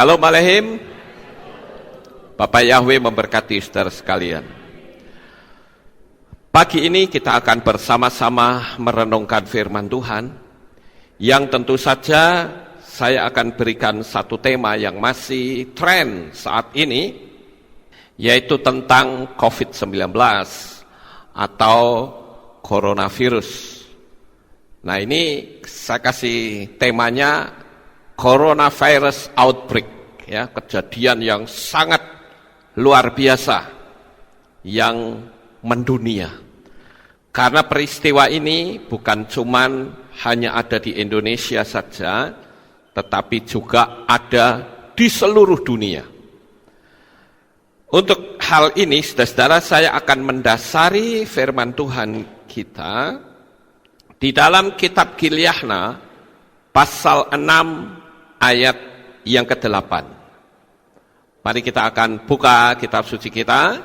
Shalom Aleichem. Bapak Yahweh memberkati saudara sekalian. Pagi ini kita akan bersama-sama merenungkan firman Tuhan, yang tentu saja saya akan berikan satu tema yang masih tren saat ini, yaitu tentang COVID-19 atau coronavirus. Nah, ini saya kasih temanya coronavirus outbreak, ya, kejadian yang sangat luar biasa yang mendunia. Karena peristiwa ini bukan cuman hanya ada di Indonesia saja, tetapi juga ada di seluruh dunia. Untuk hal ini, saudara-saudara, saya akan mendasari firman Tuhan kita di dalam kitab Gilyahna pasal 6 ayat yang ke-8. Mari kita akan buka kitab suci kita.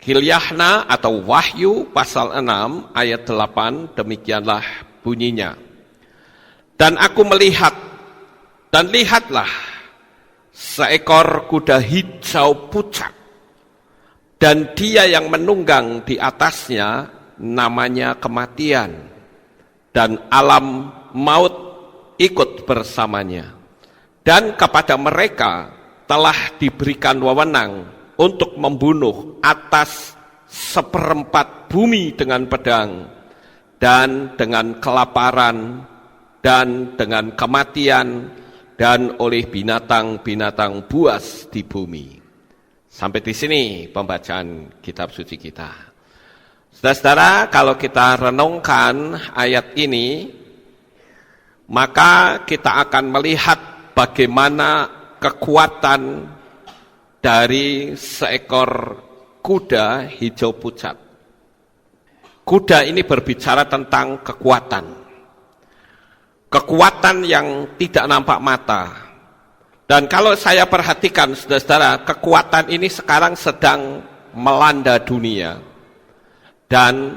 Gilyahna atau Wahyu pasal 6 ayat 8, demikianlah bunyinya. Dan aku melihat, dan lihatlah seekor kuda hijau pucat, dan dia yang menunggang di atasnya namanya kematian, dan alam maut ikut bersamanya. Dan kepada mereka telah diberikan wewenang untuk membunuh atas 1/4 bumi dengan pedang, dan dengan kelaparan, dan dengan kematian, dan oleh binatang-binatang buas di bumi. Sampai di sini pembacaan kitab suci kita. Saudara-saudara, kalau kita renungkan ayat ini, maka kita akan melihat bagaimana kekuatan dari seekor kuda hijau pucat. Kuda ini berbicara tentang kekuatan. Kekuatan yang tidak nampak mata. Dan kalau saya perhatikan, saudara-saudara, kekuatan ini sekarang sedang melanda dunia. Dan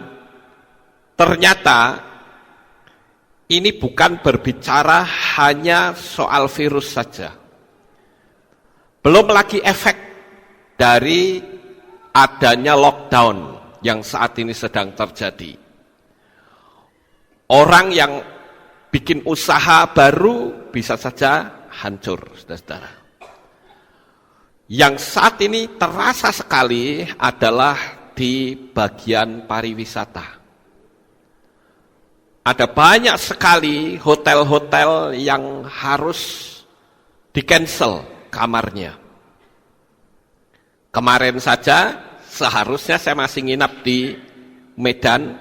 ternyata ini bukan berbicara hanya soal virus saja. Belum lagi efek dari adanya lockdown yang saat ini sedang terjadi. Orang yang bikin usaha baru bisa saja hancur, saudara-saudara. Yang saat ini terasa sekali adalah di bagian pariwisata. Ada banyak sekali hotel-hotel yang harus di-cancel kamarnya. Kemarin saja seharusnya saya masih nginap di Medan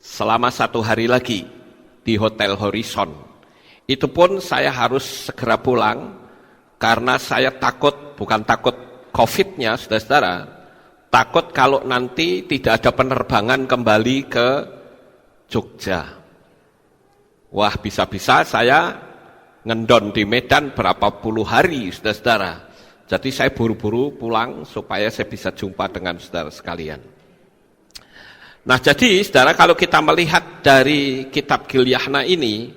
selama 1 hari lagi di Hotel Horizon. Itu pun saya harus segera pulang karena saya takut, bukan takut COVID-nya, saudara-saudara, takut kalau nanti tidak ada penerbangan kembali ke Jogja. Wah, bisa-bisa saya ngendon di Medan berapa puluh hari, saudara-saudara. Jadi saya buru-buru pulang supaya saya bisa jumpa dengan saudara sekalian. Nah, jadi saudara, kalau kita melihat dari kitab Gilyahna ini,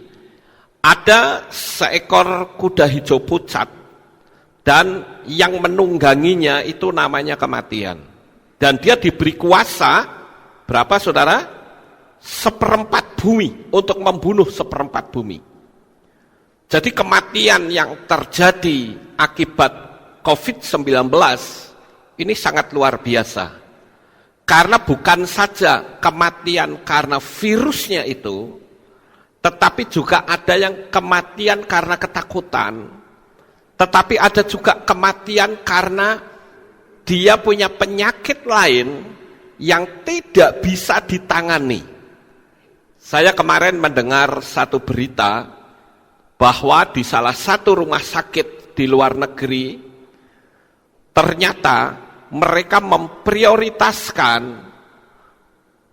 ada seekor kuda hijau pucat, dan yang menungganginya itu namanya kematian. Dan dia diberi kuasa, berapa saudara? 1/4 bumi, untuk membunuh 1/4 bumi. Jadi kematian yang terjadi akibat COVID-19 ini sangat luar biasa. Karena bukan saja kematian karena virusnya itu, tetapi juga ada yang kematian karena ketakutan, tetapi ada juga kematian karena dia punya penyakit lain yang tidak bisa ditangani. Saya kemarin mendengar satu berita bahwa di salah satu rumah sakit di luar negeri, ternyata mereka memprioritaskan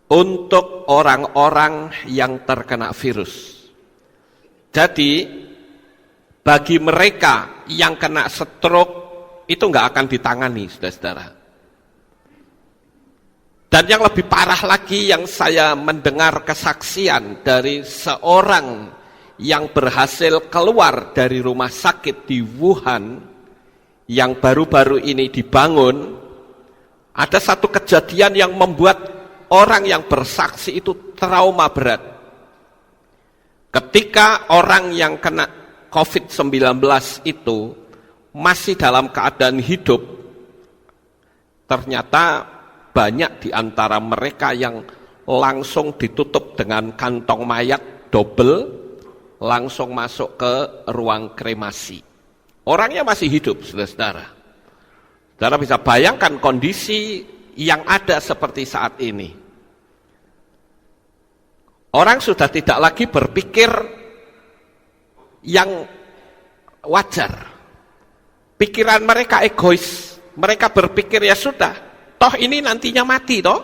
untuk orang-orang yang terkena virus. Jadi, bagi mereka yang kena stroke, itu nggak akan ditangani, saudara-saudara. Dan yang lebih parah lagi, yang saya mendengar kesaksian dari seorang yang berhasil keluar dari rumah sakit di Wuhan yang baru-baru ini dibangun, ada satu kejadian yang membuat orang yang bersaksi itu trauma berat. Ketika orang yang kena COVID-19 itu masih dalam keadaan hidup, ternyata banyak di antara mereka yang langsung ditutup dengan kantong mayat double, langsung masuk ke ruang kremasi. Orangnya masih hidup, saudara-saudara. Saudara bisa bayangkan kondisi yang ada seperti saat ini. Orang sudah tidak lagi berpikir yang wajar. Pikiran mereka egois. Mereka berpikir ya sudah, toh ini nantinya mati toh.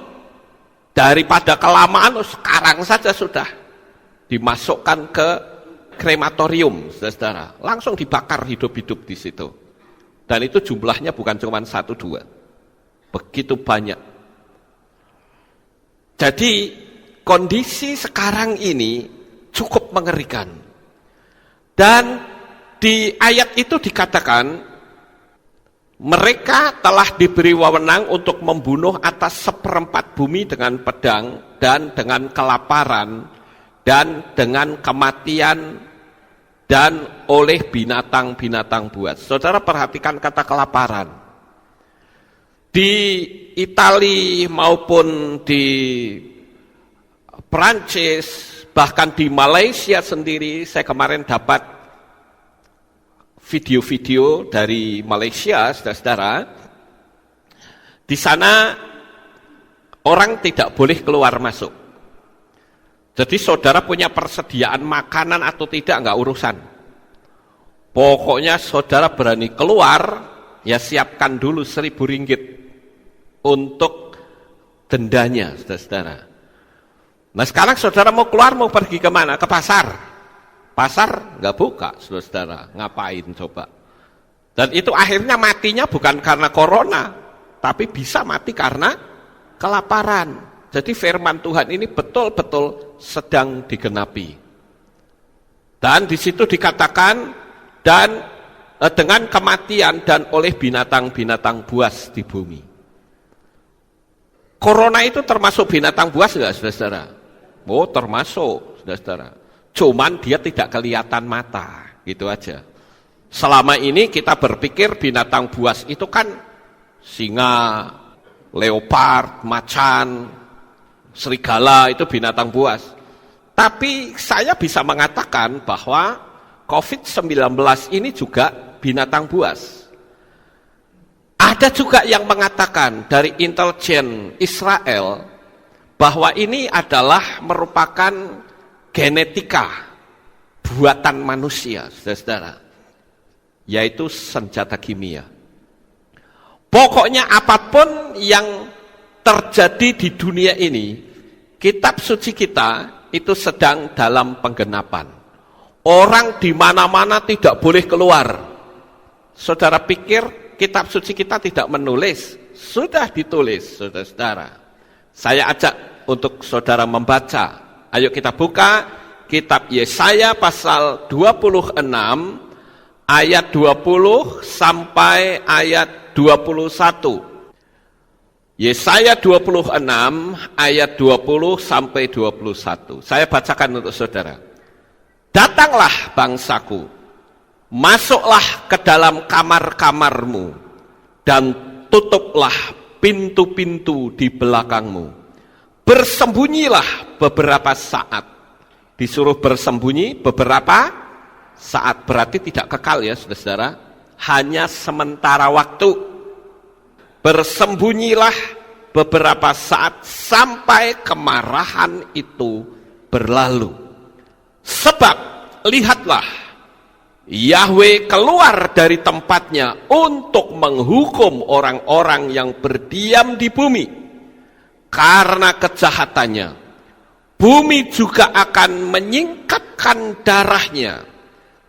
Daripada kelamaan, sekarang saja sudah dimasukkan ke krematorium, saudara. Langsung dibakar hidup-hidup di situ. Dan itu jumlahnya bukan cuma 1-2. Begitu banyak. Jadi kondisi sekarang ini cukup mengerikan. Dan di ayat itu dikatakan, mereka telah diberi wewenang untuk membunuh atas 1/4 bumi dengan pedang dan dengan kelaparan dan dengan kematian dan oleh binatang-binatang buas. Saudara perhatikan kata kelaparan. Di Italia maupun di Prancis, bahkan di Malaysia sendiri, saya kemarin dapat video-video dari Malaysia, saudara-saudara. Di sana orang tidak boleh keluar masuk. Jadi saudara punya persediaan makanan atau tidak, enggak urusan. Pokoknya saudara berani keluar, ya siapkan dulu 1.000 ringgit untuk dendanya, saudara-saudara. Nah sekarang saudara mau keluar, mau pergi kemana? Ke pasar. Pasar nggak buka, saudara, ngapain coba? Dan itu akhirnya matinya bukan karena corona, tapi bisa mati karena kelaparan. Jadi firman Tuhan ini betul-betul sedang digenapi. Dan di situ dikatakan, dan dengan kematian dan oleh binatang-binatang buas di bumi. Corona itu termasuk binatang buas nggak, saudara? Oh, termasuk, saudara. Cuman dia tidak kelihatan mata, gitu aja. Selama ini kita berpikir binatang buas itu kan singa, leopard, macan, serigala, itu binatang buas. Tapi saya bisa mengatakan bahwa COVID-19 ini juga binatang buas. Ada juga yang mengatakan dari intelijen Israel bahwa ini adalah merupakan genetika buatan manusia, saudara, yaitu senjata kimia. Pokoknya apapun yang terjadi di dunia ini, kitab suci kita itu sedang dalam penggenapan. Orang di mana-mana tidak boleh keluar. Saudara pikir kitab suci kita tidak menulis? Sudah ditulis, saudara-saudara. Saya ajak untuk saudara membaca. Ayo kita buka kitab Yesaya pasal 26 ayat 20 sampai ayat 21. Yesaya 26 ayat 20 sampai 21. Saya bacakan untuk saudara. Datanglah bangsaku, masuklah ke dalam kamar-kamarmu dan tutuplah pintu-pintu di belakangmu. Bersembunyilah beberapa saat. Disuruh bersembunyi beberapa saat, berarti tidak kekal ya saudara, hanya sementara waktu. Bersembunyilah beberapa saat sampai kemarahan itu berlalu. Sebab lihatlah, Yahweh keluar dari tempatnya untuk menghukum orang-orang yang berdiam di bumi. Karena kejahatannya, bumi juga akan menyingkapkan darahnya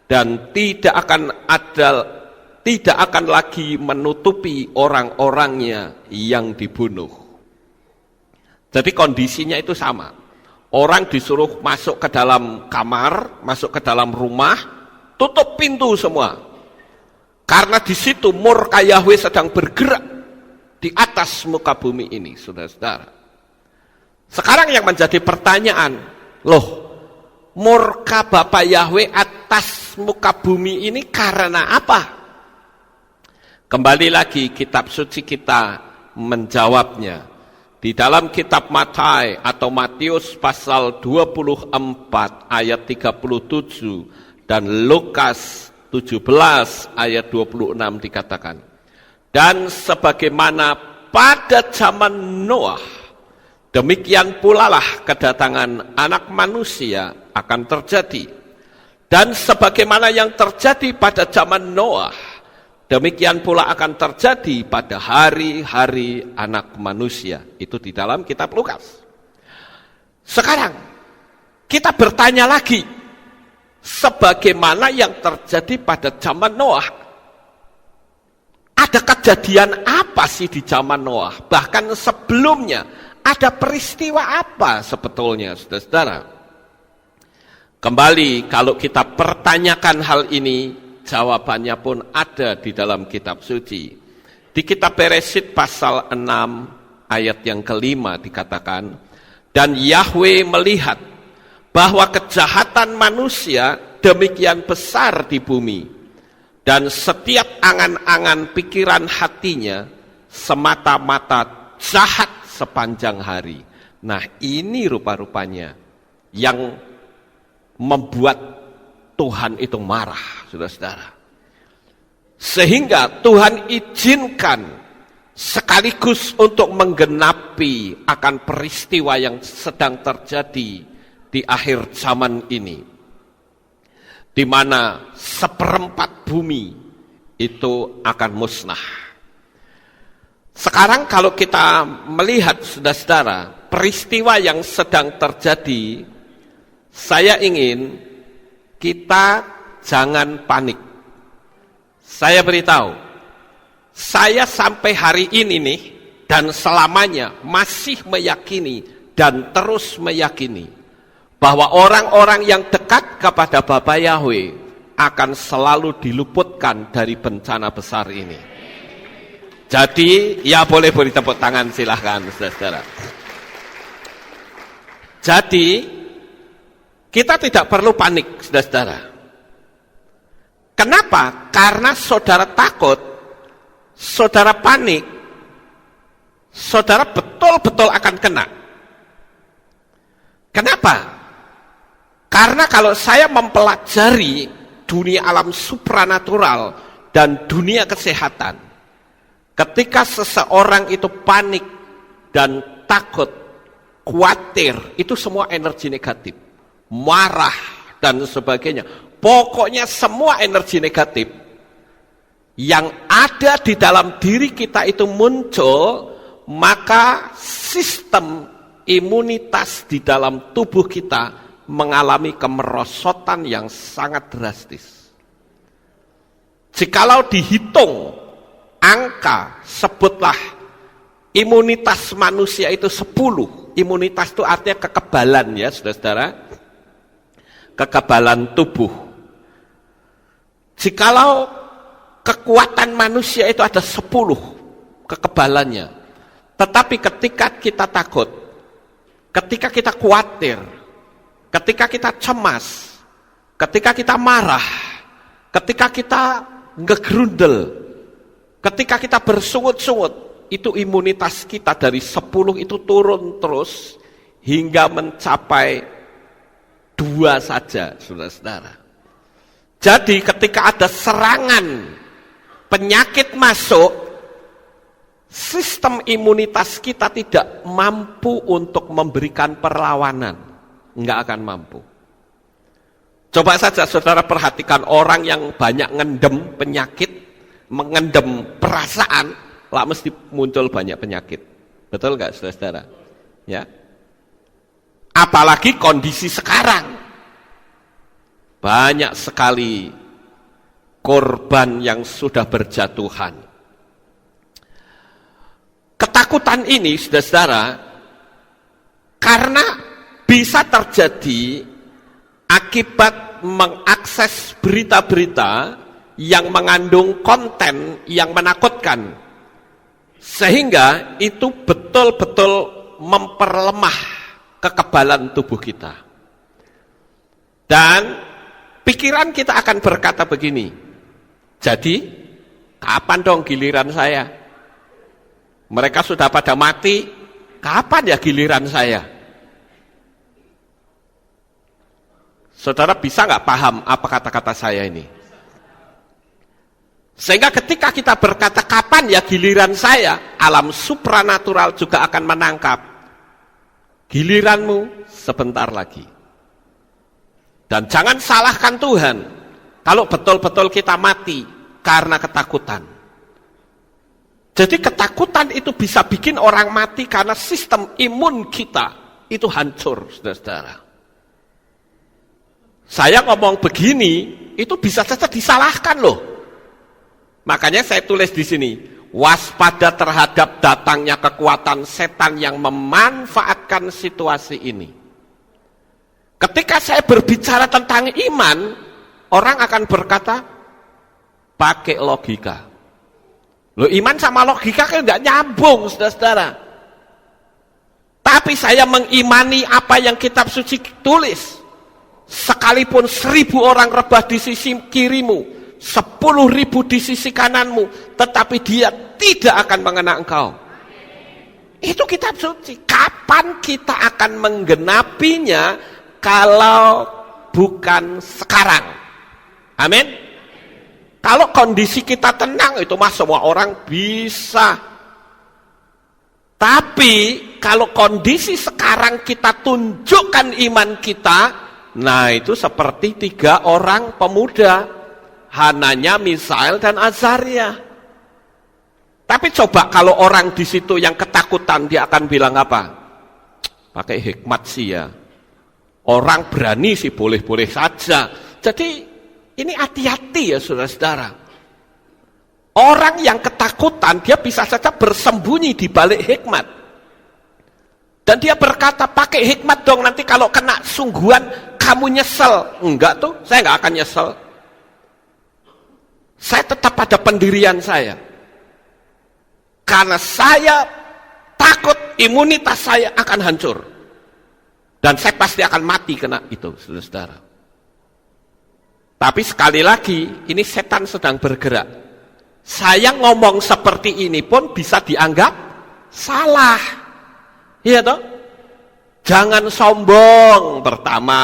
dan tidak akan lagi menutupi orang-orangnya yang dibunuh. Jadi kondisinya itu sama. Orang disuruh masuk ke dalam kamar, masuk ke dalam rumah, tutup pintu semua. Karena di situ murka Yahweh sedang bergerak di atas muka bumi ini, saudara-saudara. Sekarang yang menjadi pertanyaan, loh, murka Bapa Yahweh atas muka bumi ini karena apa? Kembali lagi kitab suci kita menjawabnya. Di dalam kitab Matius atau Matius pasal 24 ayat 37 dan Lukas 17 ayat 26 dikatakan, dan sebagaimana pada zaman Noah, demikian pula lah kedatangan anak manusia akan terjadi. Dan sebagaimana yang terjadi pada zaman Noah, demikian pula akan terjadi pada hari-hari anak manusia. Itu di dalam kitab Lukas. Sekarang, kita bertanya lagi, sebagaimana yang terjadi pada zaman Noah, ada kejadian apa sih di zaman Noah? Bahkan sebelumnya, ada peristiwa apa sebetulnya, saudara-saudara? Kembali, kalau kita pertanyakan hal ini, jawabannya pun ada di dalam kitab suci. Di kitab Beresyit pasal 6 ayat yang kelima dikatakan, dan Yahweh melihat bahwa kejahatan manusia demikian besar di bumi, dan setiap angan-angan pikiran hatinya semata-mata jahat sepanjang hari. Nah, ini rupa-rupanya yang membuat Tuhan itu marah, saudara-saudara. Sehingga Tuhan izinkan sekaligus untuk menggenapi akan peristiwa yang sedang terjadi di akhir zaman ini, di mana seperempat bumi itu akan musnah. Sekarang kalau kita melihat, saudara-saudara, peristiwa yang sedang terjadi, saya ingin kita jangan panik. Saya beritahu, saya sampai hari ini nih, dan selamanya masih meyakini dan terus meyakini bahwa orang-orang yang dekat kepada Bapa Yahweh akan selalu diluputkan dari bencana besar ini. Jadi, ya boleh beri tepuk tangan silahkan, saudara-saudara. Jadi, kita tidak perlu panik, saudara-saudara. Kenapa? Karena saudara takut, saudara panik, saudara betul-betul akan kena. Kenapa? Karena kalau saya mempelajari dunia alam supranatural dan dunia kesehatan, ketika seseorang itu panik dan takut, khawatir, itu semua energi negatif. Marah dan sebagainya, pokoknya semua energi negatif yang ada di dalam diri kita itu muncul, maka sistem imunitas di dalam tubuh kita mengalami kemerosotan yang sangat drastis. Jikalau dihitung angka, sebutlah imunitas manusia itu 10. Imunitas itu artinya kekebalan, ya saudara-saudara, kekebalan tubuh. Jikalau kekuatan manusia itu ada 10 kekebalannya, tetapi ketika kita takut, ketika kita khawatir, ketika kita cemas, ketika kita marah, ketika kita ngegrundel, ketika kita bersungut-sungut, itu imunitas kita dari 10 itu turun terus hingga mencapai 2 saja, saudara-saudara. Jadi ketika ada serangan penyakit masuk, sistem imunitas kita tidak mampu untuk memberikan perlawanan. Enggak akan mampu. Coba saja saudara perhatikan orang yang banyak ngendem penyakit, mengendem perasaan, lah mesti muncul banyak penyakit. Betul enggak saudara-saudara? Ya. Apalagi kondisi sekarang, banyak sekali korban yang sudah berjatuhan. Ketakutan ini, saudara-saudara, karena bisa terjadi akibat mengakses berita-berita yang mengandung konten yang menakutkan, sehingga itu betul-betul memperlemah kekebalan tubuh kita. Dan pikiran kita akan berkata begini, jadi kapan dong giliran saya? Mereka sudah pada mati, kapan ya giliran saya? Saudara bisa nggak paham apa kata-kata saya ini? Sehingga ketika kita berkata kapan ya giliran saya, alam supranatural juga akan menangkap. Giliranmu sebentar lagi. Dan jangan salahkan Tuhan kalau betul-betul kita mati karena ketakutan. Jadi ketakutan itu bisa bikin orang mati karena sistem imun kita itu hancur, saudara-saudara. Saya ngomong begini, itu bisa saja disalahkan loh. Makanya saya tulis di sini, waspada terhadap datangnya kekuatan setan yang memanfaatkan situasi ini. Ketika saya berbicara tentang iman, orang akan berkata, pakai logika. Loh, iman sama logika kan nggak nyambung, saudara-saudara. Tapi saya mengimani apa yang kitab suci tulis. Sekalipun 1000 orang rebah di sisi kirimu, 10.000 di sisi kananmu, tetapi dia tidak akan mengena engkau. Itu kitab suci. Kapan kita akan menggenapinya kalau bukan sekarang? Amin. Kalau kondisi kita tenang, itu mah semua orang bisa. Tapi kalau kondisi sekarang kita tunjukkan iman kita, nah itu seperti 3 orang pemuda, Hananya, Misael, dan Azaria. Tapi coba kalau orang di situ yang ketakutan, dia akan bilang apa? Pakai hikmat sih ya. Orang berani sih boleh-boleh saja. Jadi ini hati-hati ya saudara-saudara. Orang yang ketakutan, dia bisa saja bersembunyi di balik hikmat. Dan dia berkata, pakai hikmat dong, nanti kalau kena sungguhan, kamu nyesel. Enggak tuh, saya enggak akan nyesel. Saya tetap pada pendirian saya. Karena saya takut imunitas saya akan hancur. Dan saya pasti akan mati kena itu, saudara-saudara. Tapi sekali lagi, ini setan sedang bergerak. Saya ngomong seperti ini pun bisa dianggap salah. Iya toh? Jangan sombong pertama.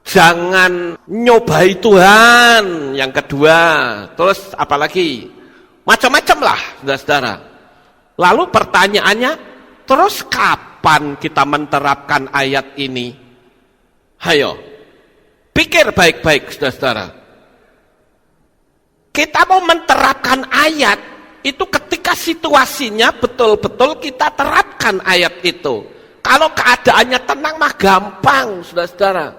Jangan nyobai Tuhan yang kedua. Terus apalagi? Macam-macam lah, saudara-saudara. Lalu pertanyaannya, terus kapan kita menerapkan ayat ini? Hayo, pikir baik-baik, saudara-saudara. Kita mau menerapkan ayat itu ketika situasinya betul-betul kita terapkan ayat itu. Kalau keadaannya tenang mah gampang, saudara-saudara.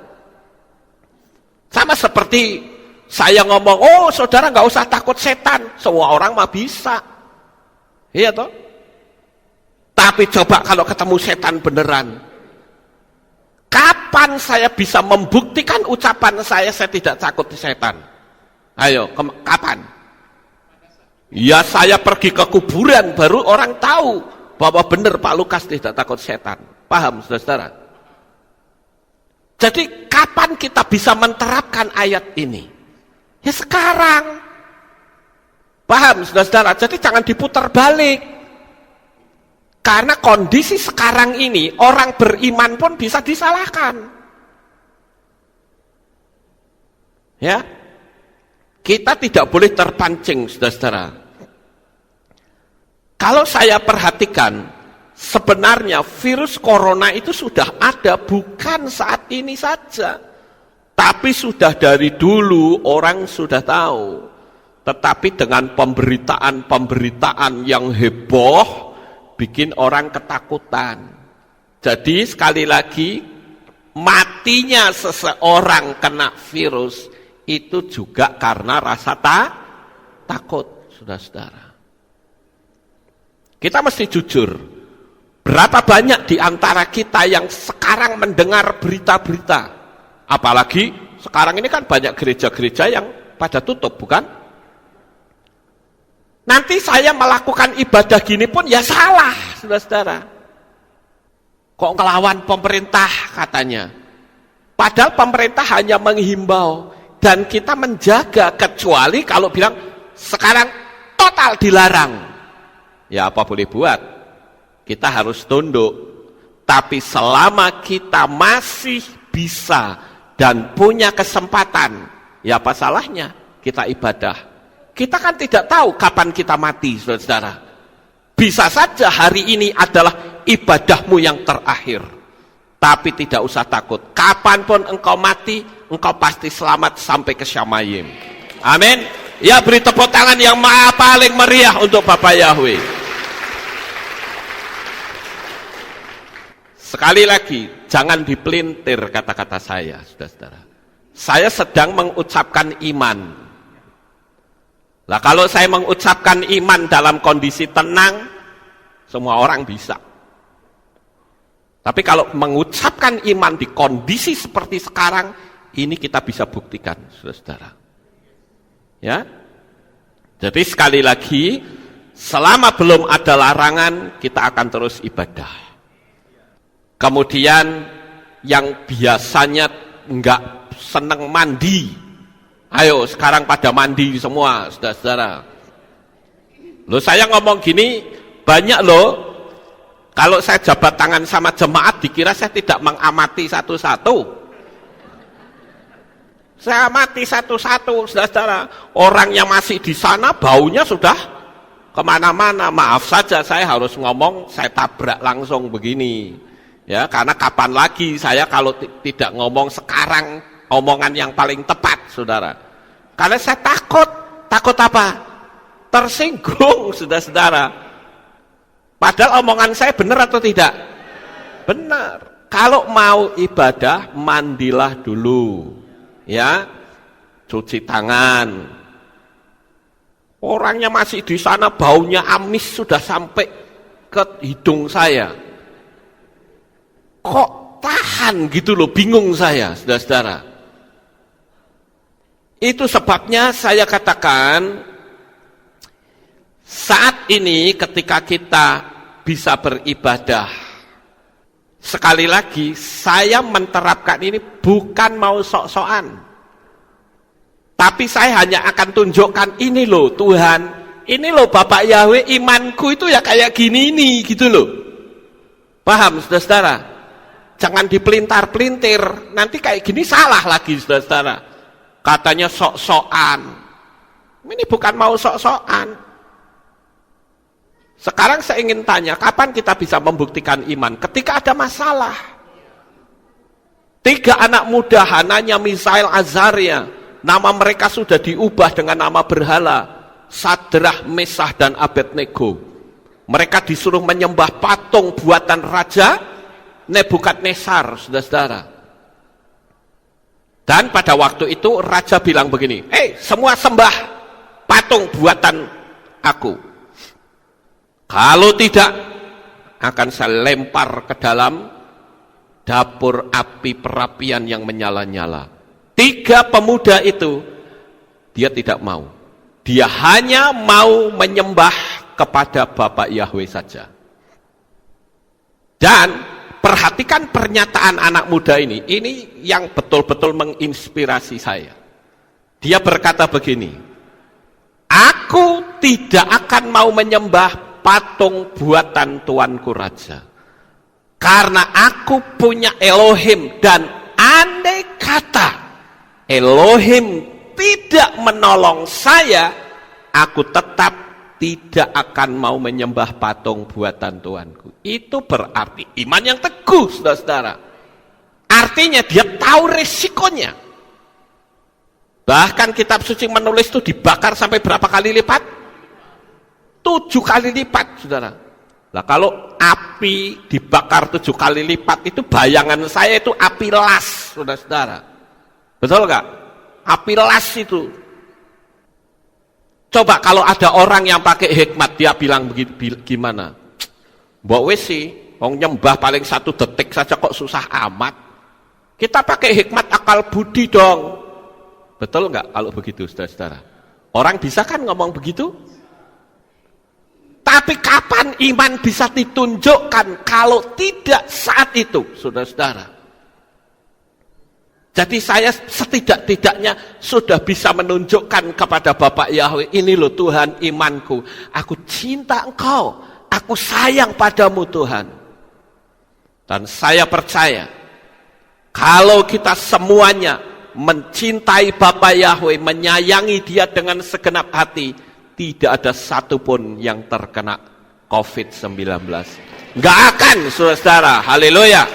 Sama seperti saya ngomong, oh saudara nggak usah takut setan, semua orang mah bisa. Iya toh? Tapi coba kalau ketemu setan beneran, kapan saya bisa membuktikan ucapan saya tidak takut setan? Ayo, kapan? Ya saya pergi ke kuburan, baru orang tahu bahwa benar Pak Lukas tidak takut setan. Paham, saudara-saudara? Jadi kapan kita bisa menerapkan ayat ini? Ya sekarang. Paham, saudara-saudara? Jadi jangan diputar balik. Karena kondisi sekarang ini, orang beriman pun bisa disalahkan. Ya, kita tidak boleh terpancing, saudara-saudara. Kalau saya perhatikan, sebenarnya virus corona itu sudah ada, bukan saat ini saja. Tapi sudah dari dulu orang sudah tahu. Tetapi dengan pemberitaan yang heboh, bikin orang ketakutan. Jadi sekali lagi, matinya seseorang kena virus, itu juga karena rasa takut, saudara-saudara. Kita mesti jujur, Berapa banyak di antara kita yang sekarang mendengar berita-berita, apalagi sekarang ini kan banyak gereja-gereja yang pada tutup, bukan? Nanti saya melakukan ibadah gini pun ya salah, saudara-saudara. Kok ngelawan pemerintah katanya. Padahal pemerintah hanya menghimbau dan kita menjaga, kecuali kalau bilang sekarang total dilarang. Ya apa boleh buat? Kita harus tunduk. Tapi selama kita masih bisa dan punya kesempatan, ya apa salahnya kita ibadah? Kita kan tidak tahu kapan kita mati, saudara-saudara. Bisa saja hari ini adalah ibadahmu yang terakhir. Tapi tidak usah takut. Kapanpun engkau mati, engkau pasti selamat sampai ke Syamayim. Amin. Ya, beri tepuk tangan yang paling meriah untuk Bapak Yahweh. Sekali lagi, jangan dipelintir kata-kata saya, saudara-saudara. Saya sedang mengucapkan iman. Nah, kalau saya mengucapkan iman dalam kondisi tenang, semua orang bisa. Tapi kalau mengucapkan iman di kondisi seperti sekarang, ini kita bisa buktikan, saudara-saudara. Ya. Jadi sekali lagi, selama belum ada larangan, kita akan terus ibadah. Kemudian yang biasanya enggak seneng mandi, ayo sekarang pada mandi semua, saudara-saudara. Loh, saya ngomong gini, banyak loh, kalau saya jabat tangan sama jemaat, dikira saya tidak mengamati satu-satu. Saya amati satu-satu, saudara-saudara. Orang yang masih di sana, baunya sudah kemana-mana. Maaf saja, saya harus ngomong, saya tabrak langsung begini. Ya, karena kapan lagi saya kalau tidak ngomong sekarang omongan yang paling tepat, saudara. Karena saya takut apa? Tersinggung, saudara-saudara. Padahal omongan saya benar atau tidak? Benar. Kalau mau ibadah, mandilah dulu. Ya, cuci tangan. Orangnya masih di sana, baunya amis sudah sampai ke hidung saya. Kok tahan gitu loh, bingung saya, saudara-saudara. Itu sebabnya saya katakan, saat ini ketika kita bisa beribadah, sekali lagi saya menerapkan ini bukan mau sok-sokan, tapi saya hanya akan tunjukkan, ini loh Tuhan, ini loh Bapak Yahweh, imanku itu ya kayak gini nih, gitu loh. Paham, saudara-saudara? Jangan dipelintar-pelintir, nanti kayak gini salah lagi, saudara-saudara. Katanya sok-sokan. Ini bukan mau sok-sokan. Sekarang saya ingin tanya, kapan kita bisa membuktikan iman? Ketika ada masalah. 3 anak muda, Hananya, Misael, Azaria, nama mereka sudah diubah dengan nama berhala, Sadrah, Mesah, dan Abednego. Mereka disuruh menyembah patung buatan raja Nebukadnezar, saudara-saudara. Dan pada waktu itu raja bilang begini, semua sembah patung buatan aku. Kalau tidak, akan saya lempar ke dalam dapur api perapian yang menyala-nyala. 3 pemuda itu, dia tidak mau. Dia hanya mau menyembah kepada Bapak Yahweh saja. Dan perhatikan pernyataan anak muda ini yang betul-betul menginspirasi saya. Dia berkata begini, aku tidak akan mau menyembah patung buatan tuanku raja, karena aku punya Elohim, dan andai kata Elohim tidak menolong saya, aku tetap tidak akan mau menyembah patung buatan Tuanku. Itu berarti iman yang teguh, saudara-saudara. Artinya dia tahu resikonya. Bahkan kitab suci menulis itu dibakar sampai berapa kali lipat? 7 kali lipat, saudara. Nah, kalau api dibakar 7 kali lipat, itu bayangan saya itu api las, saudara-saudara. Betul gak? Api las itu. Coba kalau ada orang yang pakai hikmat, dia bilang begitu, gimana? Mbok wis sih, Wong nyembah paling 1 detik saja kok susah amat. Kita pakai hikmat akal budi dong. Betul nggak kalau begitu, saudara-saudara? Orang bisa kan ngomong begitu? Tapi kapan iman bisa ditunjukkan kalau tidak saat itu, saudara-saudara? Jadi saya setidak-tidaknya sudah bisa menunjukkan kepada Bapak Yahweh, ini loh Tuhan imanku. Aku cinta Engkau, aku sayang padamu Tuhan. Dan saya percaya, kalau kita semuanya mencintai Bapak Yahweh, menyayangi Dia dengan segenap hati, tidak ada satupun yang terkena COVID-19. Nggak akan, saudara-saudara. Haleluya.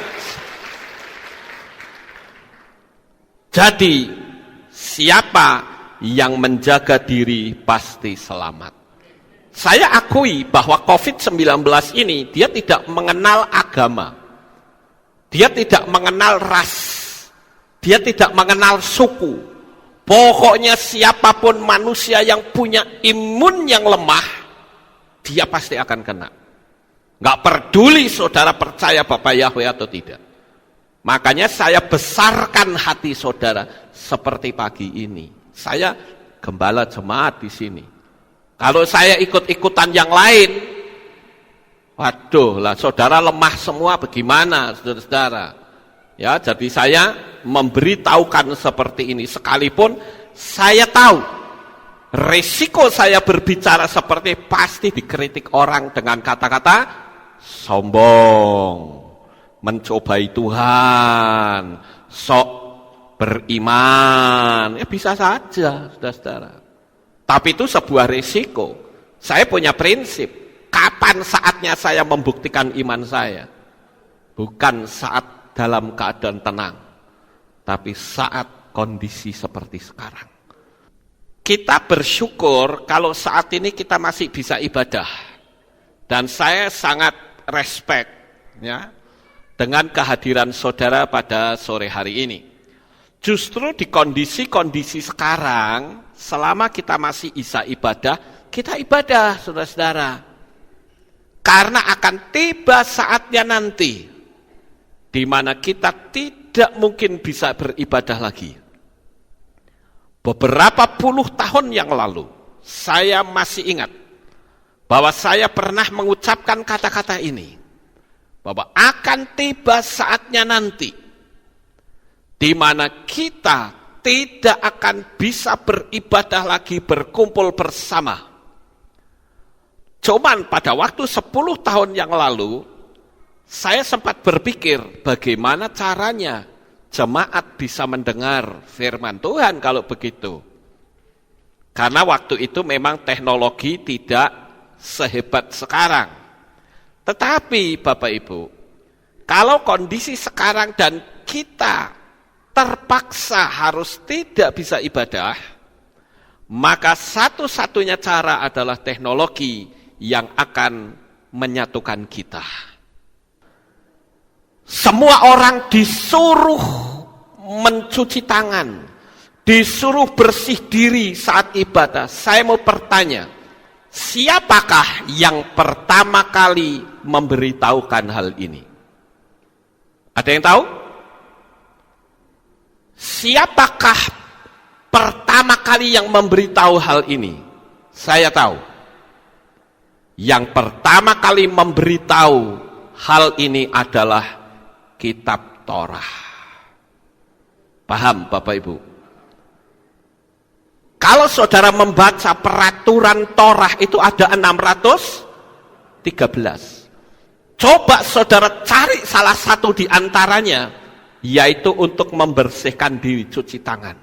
Jadi, siapa yang menjaga diri pasti selamat. Saya akui bahwa COVID-19 ini, dia tidak mengenal agama. Dia tidak mengenal ras. Dia tidak mengenal suku. Pokoknya siapapun manusia yang punya imun yang lemah, dia pasti akan kena. Nggak peduli saudara percaya Bapak Yahweh atau tidak. Makanya saya besarkan hati saudara seperti pagi ini. Saya gembala jemaat di sini. Kalau saya ikut-ikutan yang lain, waduh lah saudara lemah semua bagaimana saudara-saudara. Ya, jadi saya memberitahukan seperti ini. Sekalipun saya tahu resiko saya berbicara seperti pasti dikritik orang dengan kata-kata sombong, mencobai Tuhan, sok beriman, ya bisa saja, saudara-saudara. Tapi itu sebuah risiko. Saya punya prinsip, kapan saatnya saya membuktikan iman saya? Bukan saat dalam keadaan tenang, tapi saat kondisi seperti sekarang. Kita bersyukur kalau saat ini kita masih bisa ibadah. Dan saya sangat respect, ya, dengan kehadiran saudara pada sore hari ini. Justru di kondisi-kondisi sekarang, selama kita masih bisa ibadah, kita ibadah, saudara-saudara. Karena akan tiba saatnya nanti, di mana kita tidak mungkin bisa beribadah lagi. Beberapa puluh tahun yang lalu, saya masih ingat, bahwa saya pernah mengucapkan kata-kata ini. Bahwa akan tiba saatnya nanti di mana kita tidak akan bisa beribadah lagi, berkumpul bersama. Cuman pada waktu 10 tahun yang lalu, saya sempat berpikir bagaimana caranya jemaat bisa mendengar firman Tuhan kalau begitu. Karena waktu itu memang teknologi tidak sehebat sekarang. Tetapi Bapak Ibu, kalau kondisi sekarang dan kita terpaksa harus tidak bisa ibadah, maka satu-satunya cara adalah teknologi yang akan menyatukan kita. Semua orang disuruh mencuci tangan, disuruh bersih diri saat ibadah. Saya mau bertanya, siapakah yang pertama kali memberitahukan hal ini? Ada yang tahu? Siapakah pertama kali yang memberitahu hal ini? Saya tahu. Yang pertama kali memberitahu hal ini adalah kitab Torah. Paham Bapak Ibu? Kalau saudara membaca peraturan Torah itu ada 613. Coba saudara cari salah satu di antaranya, yaitu untuk membersihkan diri, cuci tangan.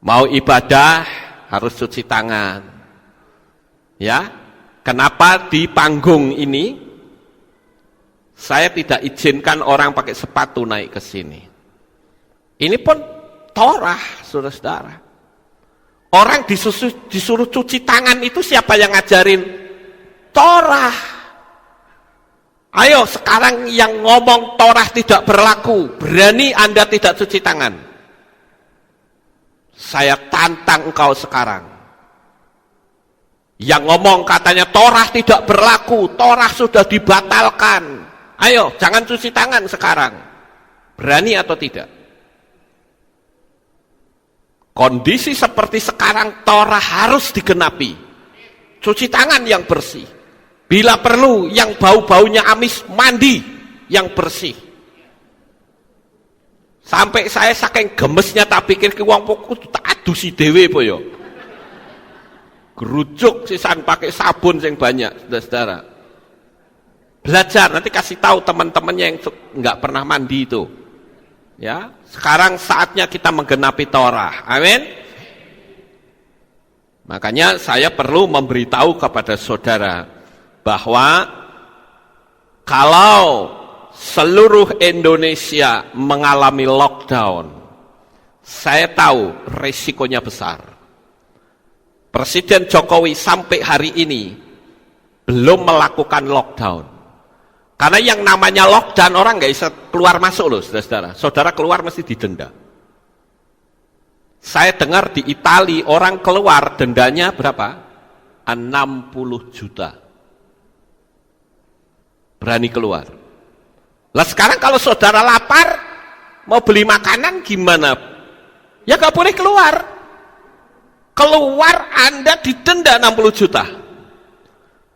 Mau ibadah harus cuci tangan. Ya, kenapa di panggung ini saya tidak izinkan orang pakai sepatu naik ke sini? Ini pun Torah, saudara-saudara. Orang disuruh cuci tangan itu siapa yang ngajarin? Torah. Ayo sekarang yang ngomong Torah tidak berlaku, berani Anda tidak cuci tangan? Saya tantang engkau sekarang. Yang ngomong katanya Torah tidak berlaku, Torah sudah dibatalkan. Ayo, jangan cuci tangan sekarang. Berani atau tidak? Kondisi seperti sekarang, Torah harus digenapi. Cuci tangan yang bersih. Bila perlu, yang bau-baunya amis, mandi yang bersih. Sampai saya saking gemesnya tak pikir ke wong poku tak adusi dhewe apa ya. Gerujuk sisan pakai sabun yang banyak, saudara-saudara. Belajar, nanti kasih tahu teman-temannya yang nggak pernah mandi itu. Ya, sekarang saatnya kita menggenapi Torah. Amin. Makanya saya perlu memberitahu kepada saudara bahwa kalau seluruh Indonesia mengalami lockdown, saya tahu risikonya besar. Presiden Jokowi sampai hari ini belum melakukan lockdown. Karena yang namanya lockdown orang nggak bisa keluar masuk loh, saudara-saudara. Saudara keluar mesti didenda. Saya dengar di Italia orang keluar dendanya berapa? 60 juta. Berani keluar. Lah sekarang kalau saudara lapar, mau beli makanan gimana? Ya nggak boleh keluar. Keluar Anda didenda 60 juta.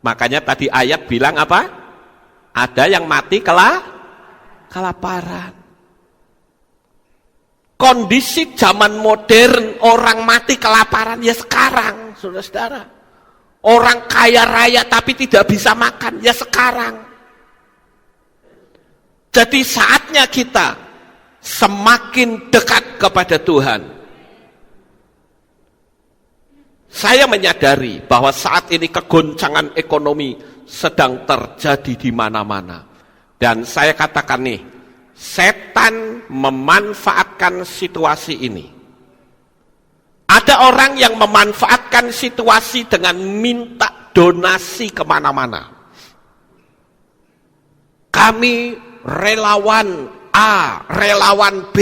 Makanya tadi ayat bilang apa? Ada yang mati kelaparan. Kondisi zaman modern orang mati kelaparan ya sekarang, saudara-saudara. Orang kaya raya tapi tidak bisa makan ya sekarang. Jadi saatnya kita semakin dekat kepada Tuhan. Saya menyadari bahwa saat ini kegoncangan ekonomi sedang terjadi di mana-mana. Dan saya katakan nih, setan memanfaatkan situasi ini. Ada orang yang memanfaatkan situasi dengan minta donasi kemana-mana. Kami relawan A, relawan B,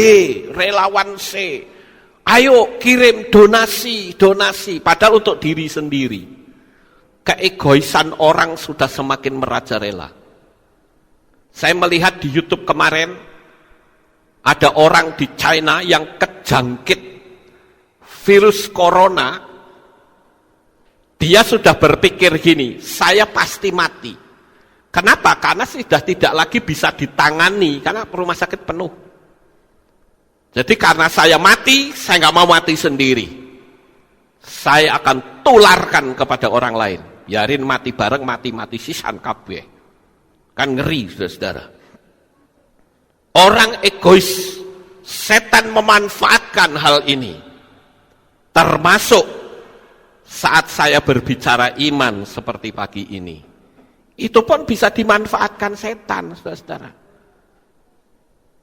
relawan C. Ayo kirim donasi. Padahal untuk diri sendiri. Keegoisan orang sudah semakin merajalela. Saya melihat di YouTube kemarin, ada orang di China yang kejangkit virus corona. Dia sudah berpikir gini, saya pasti mati. Kenapa? Karena sudah tidak lagi bisa ditangani, karena rumah sakit penuh. Jadi karena saya mati, saya nggak mau mati sendiri. Saya akan tularkan kepada orang lain. Biarin mati bareng, mati sisan kabeh. Kan ngeri, saudara-saudara. Orang egois, setan memanfaatkan hal ini. Termasuk saat saya berbicara iman seperti pagi ini. Itu pun bisa dimanfaatkan setan, saudara-saudara.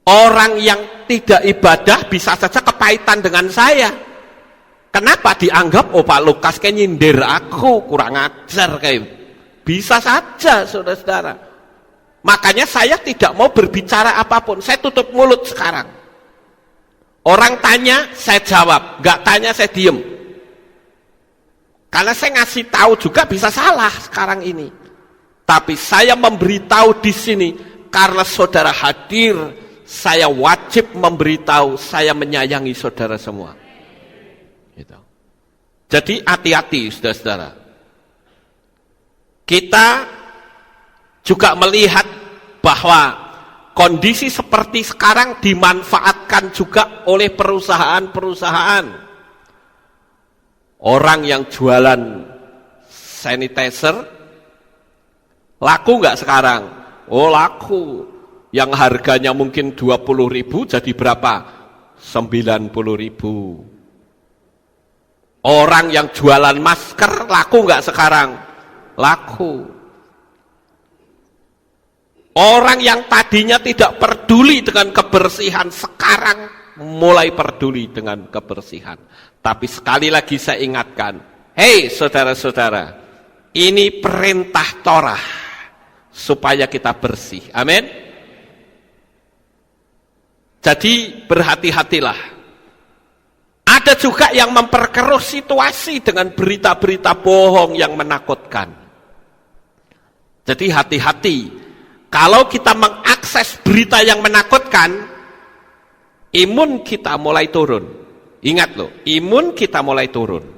Orang yang tidak ibadah bisa saja kepahitan dengan saya. Kenapa dianggap, oh Pak Lukas kayak nyindir aku, kurang ajar kayak. Bisa saja, saudara-saudara. Makanya saya tidak mau berbicara apapun, saya tutup mulut sekarang. Orang tanya, saya jawab. Nggak tanya, saya diem. Karena saya ngasih tahu juga bisa salah sekarang ini. Tapi saya memberitahu di sini, karena saudara hadir, saya wajib memberitahu, saya menyayangi saudara semua. Gitu. Jadi hati-hati, saudara-saudara. Kita juga melihat bahwa kondisi seperti sekarang dimanfaatkan juga oleh perusahaan-perusahaan. Orang yang jualan sanitizer, laku nggak sekarang? Oh laku. Yang harganya mungkin 20.000 jadi berapa? 90.000. Orang yang jualan masker laku nggak sekarang? Laku. Orang yang tadinya tidak peduli dengan kebersihan sekarang mulai peduli dengan kebersihan. Tapi sekali lagi saya ingatkan, hei saudara-saudara, ini perintah Torah supaya kita bersih. Amin. Jadi berhati-hatilah. Ada juga yang memperkeruh situasi dengan berita-berita bohong yang menakutkan. Jadi hati-hati. Kalau kita mengakses berita yang menakutkan, imun kita mulai turun. Ingat loh, imun kita mulai turun.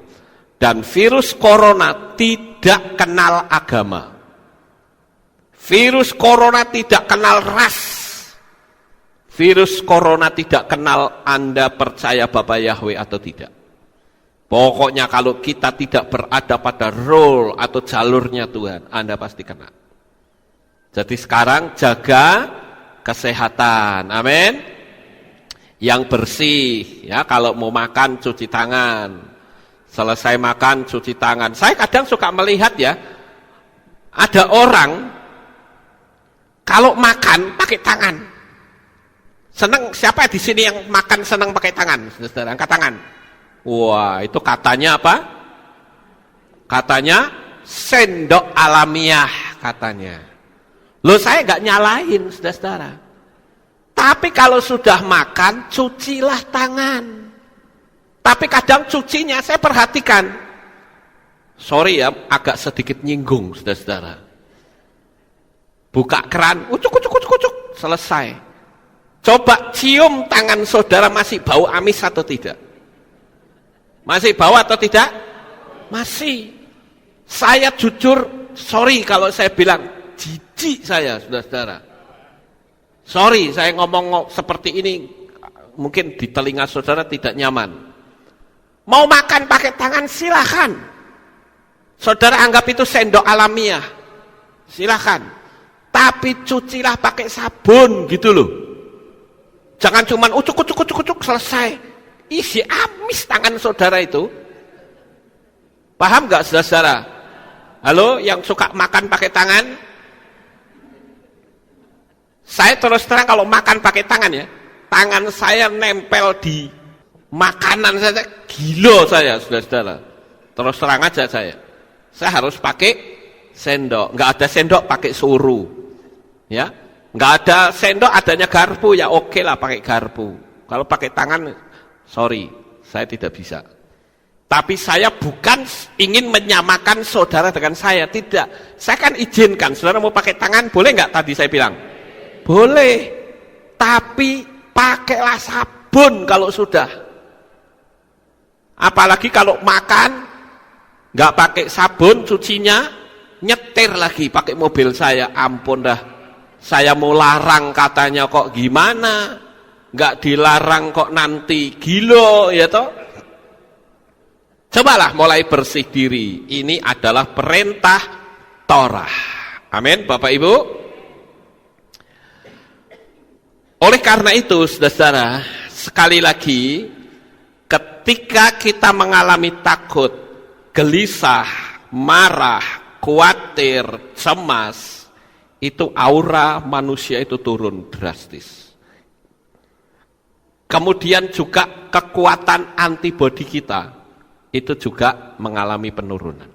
Dan virus corona tidak kenal agama. Virus corona tidak kenal ras. Virus corona tidak kenal Anda percaya Bapa Yahweh atau tidak. Pokoknya kalau kita tidak berada pada role atau jalurnya Tuhan, Anda pasti kena. Jadi sekarang jaga kesehatan, amin. Yang bersih, ya kalau mau makan cuci tangan. Selesai makan cuci tangan. Saya kadang suka melihat ya, ada orang kalau makan pakai tangan. Senang siapa di sini yang makan senang pakai tangan? Saudara, angkat tangan. Wah, itu katanya apa? Katanya sendok alamiah katanya. Loh, saya nggak nyalain, saudara. Tapi kalau sudah makan, cucilah tangan. Tapi kadang cucinya saya perhatikan. Sorry ya, agak sedikit nyinggung, saudara. Buka keran, ucuk, selesai. Coba cium tangan saudara, masih bau amis atau tidak? Masih bau atau tidak? Masih. Saya jujur, sorry kalau saya bilang, jijik saya, saudara. Sorry, saya ngomong seperti ini, mungkin di telinga saudara tidak nyaman. Mau makan pakai tangan, silahkan. Saudara anggap itu sendok alamiah, silahkan. Tapi cucilah pakai sabun, gitu loh. Jangan cuman ucuk, selesai. Isi amis tangan saudara itu. Paham gak saudara? Halo, yang suka makan pakai tangan? Saya terus terang kalau makan pakai tangan ya, tangan saya nempel di makanan saya, gila saya, saudara-saudara. Terus terang aja saya harus pakai sendok. Nggak ada sendok pakai suru, ya. Nggak ada sendok, adanya garpu, ya oke lah pakai garpu. Kalau pakai tangan, sorry, saya tidak bisa. Tapi saya bukan ingin menyamakan saudara dengan saya, tidak. Saya kan izinkan, saudara mau pakai tangan, boleh nggak tadi saya bilang? Boleh, tapi pakailah sabun kalau sudah. Apalagi kalau makan, nggak pakai sabun, cucinya, nyetir lagi pakai mobil saya, ampun dah. Saya mau larang katanya kok gimana, nggak dilarang kok nanti, gila ya toh. Cobalah mulai bersih diri, ini adalah perintah Torah. Amin, Bapak Ibu. Oleh karena itu, saudara, sekali lagi, ketika kita mengalami takut, gelisah, marah, khawatir, cemas, itu aura manusia itu turun drastis. Kemudian juga kekuatan antibodi kita itu juga mengalami penurunan.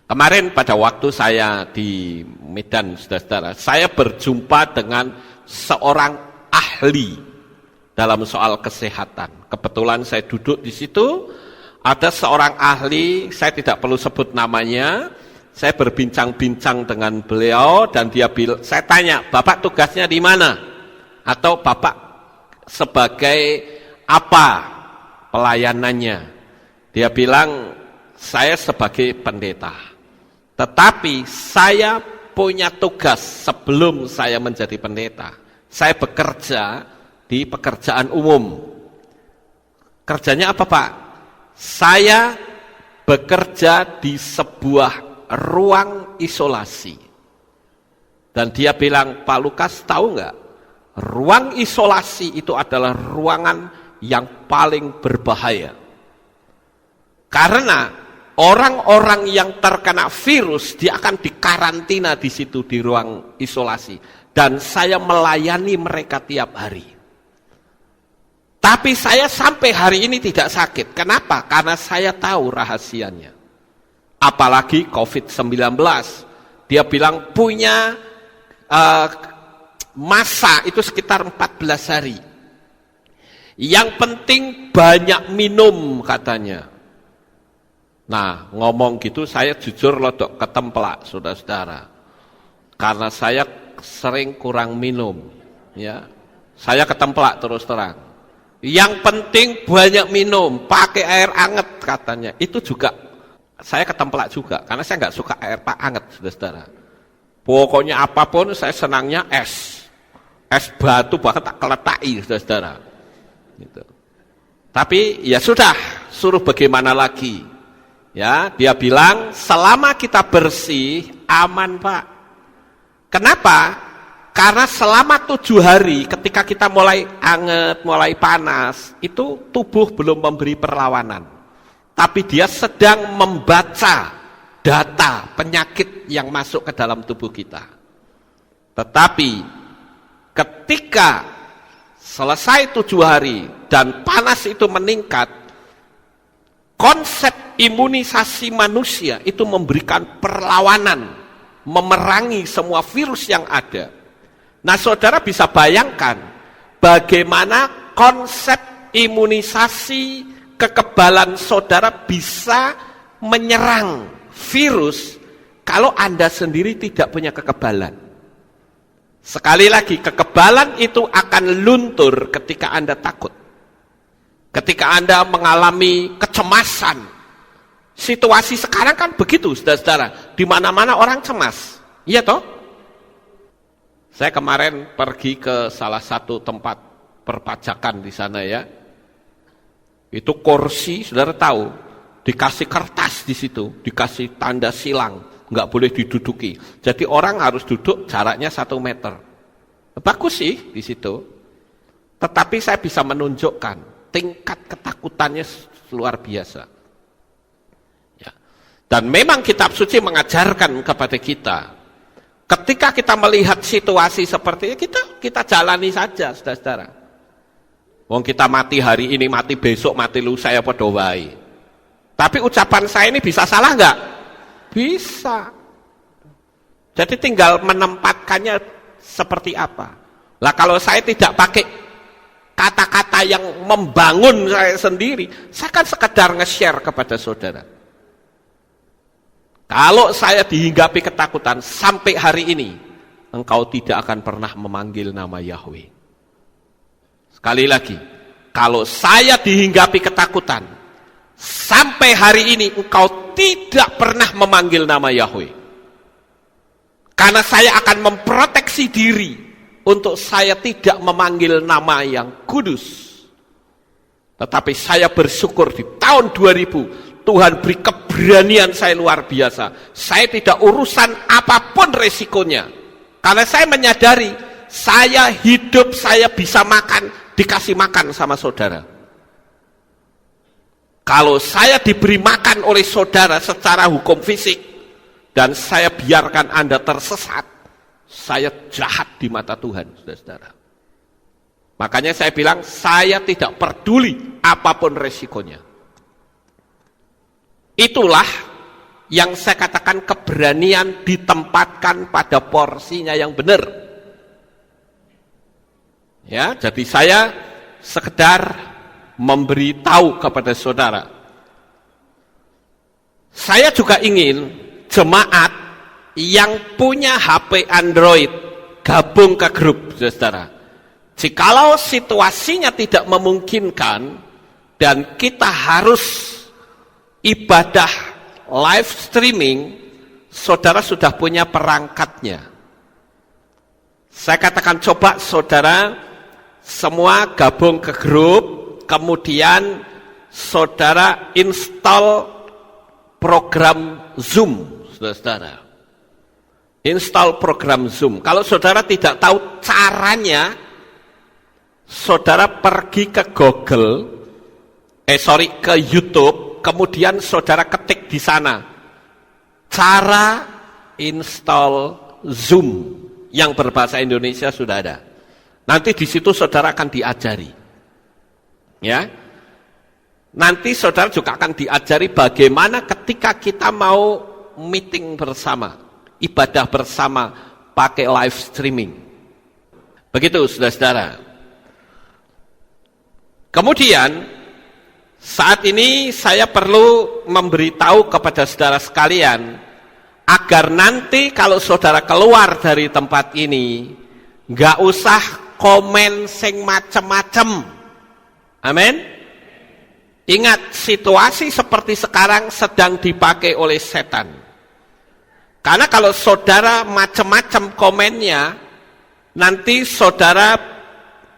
Kemarin pada waktu saya di Medan, saudara-saudara, saya berjumpa dengan seorang ahli dalam soal kesehatan. Kebetulan saya duduk di situ, ada seorang ahli, saya tidak perlu sebut namanya. Saya berbincang-bincang dengan beliau dan dia bilang, saya tanya, Bapak tugasnya di mana? Atau Bapak sebagai apa pelayanannya? Dia bilang, saya sebagai pendeta. Tetapi saya punya tugas sebelum saya menjadi pendeta. Saya bekerja di pekerjaan umum. Kerjanya apa, Pak? Saya bekerja di sebuah ruang isolasi. Dan dia bilang, Pak Lukas tahu nggak? Ruang isolasi itu adalah ruangan yang paling berbahaya. Karena orang-orang yang terkena virus, dia akan dikarantina di situ di ruang isolasi. Dan saya melayani mereka tiap hari. Tapi saya sampai hari ini tidak sakit. Kenapa? Karena saya tahu rahasianya. Apalagi COVID-19. Dia bilang punya masa itu sekitar 14 hari. Yang penting banyak minum katanya. Nah, ngomong gitu saya jujur lodok ketemplak, saudara-saudara. Karena saya sering kurang minum, ya. Saya ketemplak terus terang. Yang penting banyak minum, pakai air anget katanya. Itu juga saya ketemplak juga, karena saya nggak suka air anget, saudara-saudara. Pokoknya apapun saya senangnya es batu bahkan tak keletaki, saudara-saudara. Gitu. Tapi ya sudah, suruh bagaimana lagi? Ya, dia bilang selama kita bersih aman, Pak. Kenapa? Karena selama 7 hari ketika kita mulai anget, mulai panas, itu tubuh belum memberi perlawanan. Tapi dia sedang membaca data penyakit yang masuk ke dalam tubuh kita. Tetapi ketika selesai 7 hari dan panas itu meningkat, konsep imunisasi manusia itu memberikan perlawanan, memerangi semua virus yang ada. Nah, saudara bisa bayangkan bagaimana konsep imunisasi kekebalan saudara bisa menyerang virus kalau Anda sendiri tidak punya kekebalan. Sekali lagi, kekebalan itu akan luntur ketika Anda takut. Ketika Anda mengalami kecemasan. Situasi sekarang kan begitu, saudara-saudara. Di mana-mana orang cemas. Iya toh? Saya kemarin pergi ke salah satu tempat perpajakan di sana ya. Itu kursi, saudara tahu, dikasih kertas di situ, dikasih tanda silang, nggak boleh diduduki. Jadi orang harus duduk jaraknya 1 meter. Bagus sih di situ. Tetapi saya bisa menunjukkan tingkat ketakutannya luar biasa. Ya. Dan memang kitab suci mengajarkan kepada kita, ketika kita melihat situasi seperti ini, kita jalani saja, saudara-saudara. Wong kita mati hari ini, mati besok, mati lusa ya padha wae. Tapi ucapan saya ini bisa salah enggak? Bisa. Jadi tinggal menempatkannya seperti apa. Lah kalau saya tidak pakai kata-kata yang membangun saya sendiri, saya kan sekedar nge-share kepada saudara. Kalau saya dihinggapi ketakutan sampai hari ini, engkau tidak akan pernah memanggil nama Yahweh. Sekali lagi, kalau saya dihinggapi ketakutan sampai hari ini, engkau tidak pernah memanggil nama Yahweh. Karena saya akan memproteksi diri untuk saya tidak memanggil nama yang kudus. Tetapi saya bersyukur di tahun 2000, Tuhan beri keberanian saya luar biasa. Saya tidak urusan apapun resikonya. Karena saya menyadari, saya hidup, saya bisa makan, dikasih makan sama saudara. Kalau saya diberi makan oleh saudara secara hukum fisik, dan saya biarkan Anda tersesat, saya jahat di mata Tuhan, saudara-saudara. Makanya saya bilang, saya tidak peduli apapun resikonya. Itulah yang saya katakan keberanian ditempatkan pada porsinya yang benar. Ya, jadi saya sekedar memberitahu kepada saudara. Saya juga ingin jemaat yang punya HP Android gabung ke grup, saudara. Jikalau situasinya tidak memungkinkan dan kita harus ibadah live streaming, saudara sudah punya perangkatnya. Saya katakan coba saudara semua gabung ke grup, kemudian saudara install program Zoom, saudara. Install program Zoom. Kalau saudara tidak tahu caranya, saudara pergi ke ke YouTube. Kemudian saudara ketik di sana cara install Zoom yang berbahasa Indonesia sudah ada. Nanti di situ saudara akan diajari. Ya. Nanti saudara juga akan diajari bagaimana ketika kita mau meeting bersama, ibadah bersama pakai live streaming. Begitu saudara-saudara. Kemudian saat ini saya perlu memberitahu kepada saudara sekalian agar nanti kalau saudara keluar dari tempat ini nggak usah komen sing macem-macem. Amin. Ingat, situasi seperti sekarang sedang dipakai oleh setan. Karena kalau saudara macem-macem komennya, nanti saudara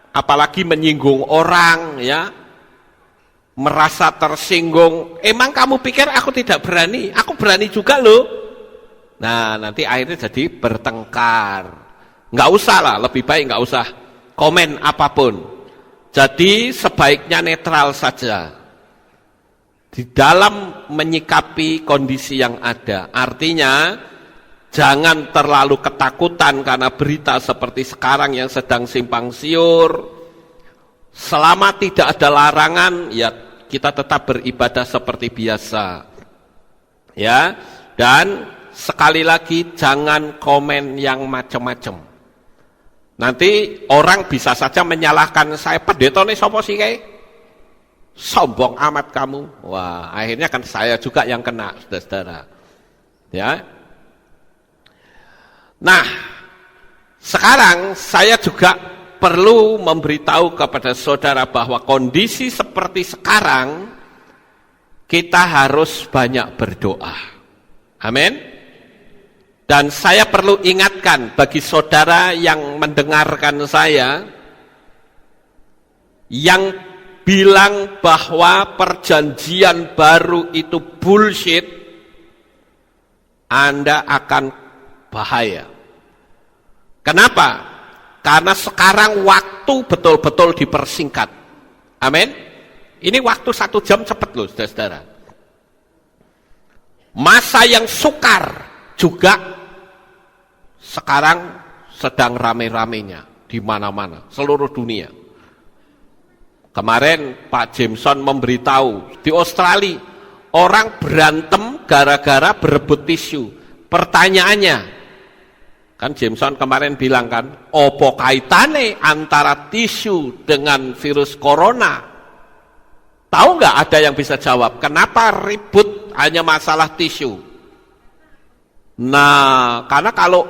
apalagi menyinggung orang, ya, merasa tersinggung. Emang kamu pikir aku tidak berani? Aku berani juga loh. Nah, nanti akhirnya jadi bertengkar. Nggak usah lah, lebih baik nggak usah komen apapun. Jadi sebaiknya netral saja di dalam menyikapi kondisi yang ada. Artinya jangan terlalu ketakutan karena berita seperti sekarang yang sedang simpang siur. Selama tidak ada larangan, ya kita tetap beribadah seperti biasa. Ya, dan sekali lagi jangan komen yang macam-macam. Nanti orang bisa saja menyalahkan saya, pendetone sapa sih kae? Sombong amat kamu. Wah, akhirnya kan saya juga yang kena, saudara-saudara. Ya. Nah, sekarang saya juga perlu memberitahu kepada saudara bahwa kondisi seperti sekarang kita harus banyak berdoa. Amin. Dan saya perlu ingatkan bagi saudara yang mendengarkan saya, yang bilang bahwa perjanjian baru itu bullshit, Anda akan bahaya. Kenapa? Karena sekarang waktu betul-betul dipersingkat. Amin. Ini waktu 1 jam cepat loh, saudara-saudara. Masa yang sukar juga sekarang sedang rame-ramenya di mana-mana, seluruh dunia. Kemarin Pak Jameson memberitahu di Australia orang berantem gara-gara berebut tisu. Pertanyaannya, kan Jameson kemarin bilang kan, opo kaitane antara tisu dengan virus corona? Tahu nggak ada yang bisa jawab? Kenapa ribut hanya masalah tisu? Nah, karena kalau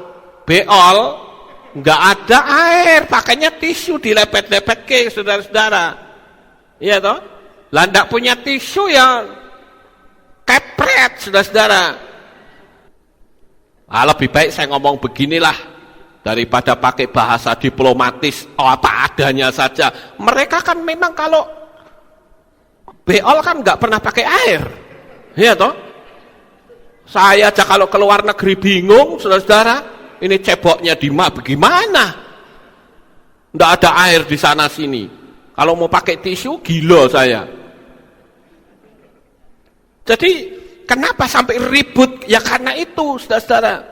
beol nggak ada air, pakainya tisu dilepet-lepet ke saudara-saudara. Iya toh? Lah ndak punya tisu ya kepret saudara-saudara. Lebih baik saya ngomong beginilah daripada pakai bahasa diplomatis apa adanya saja. Mereka kan memang kalau beol kan nggak pernah pakai air. Iya toh? Saya aja kalau keluar negeri bingung, saudara-saudara, ini ceboknya di mana? Bagaimana? Nggak ada air di sana sini. Kalau mau pakai tisu, gila saya. Jadi, kenapa sampai ribut? Ya karena itu, saudara-saudara.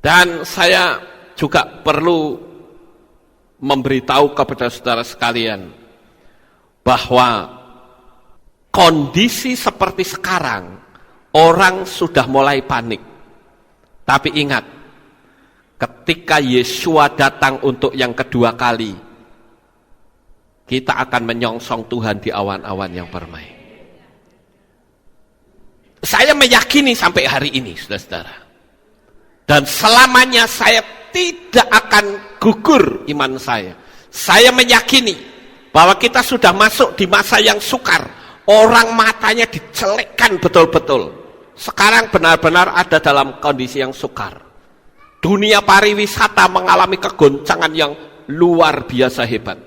Dan saya juga perlu memberitahu kepada saudara sekalian bahwa kondisi seperti sekarang, orang sudah mulai panik. Tapi ingat, ketika Yesua datang untuk yang kedua kali, kita akan menyongsong Tuhan di awan-awan yang permai. Saya meyakini sampai hari ini, saudara-saudara. Dan selamanya saya tidak akan gugur iman saya. Saya meyakini bahwa kita sudah masuk di masa yang sukar. Orang matanya dicelekkan betul-betul. Sekarang benar-benar ada dalam kondisi yang sukar. Dunia pariwisata mengalami kegoncangan yang luar biasa hebat.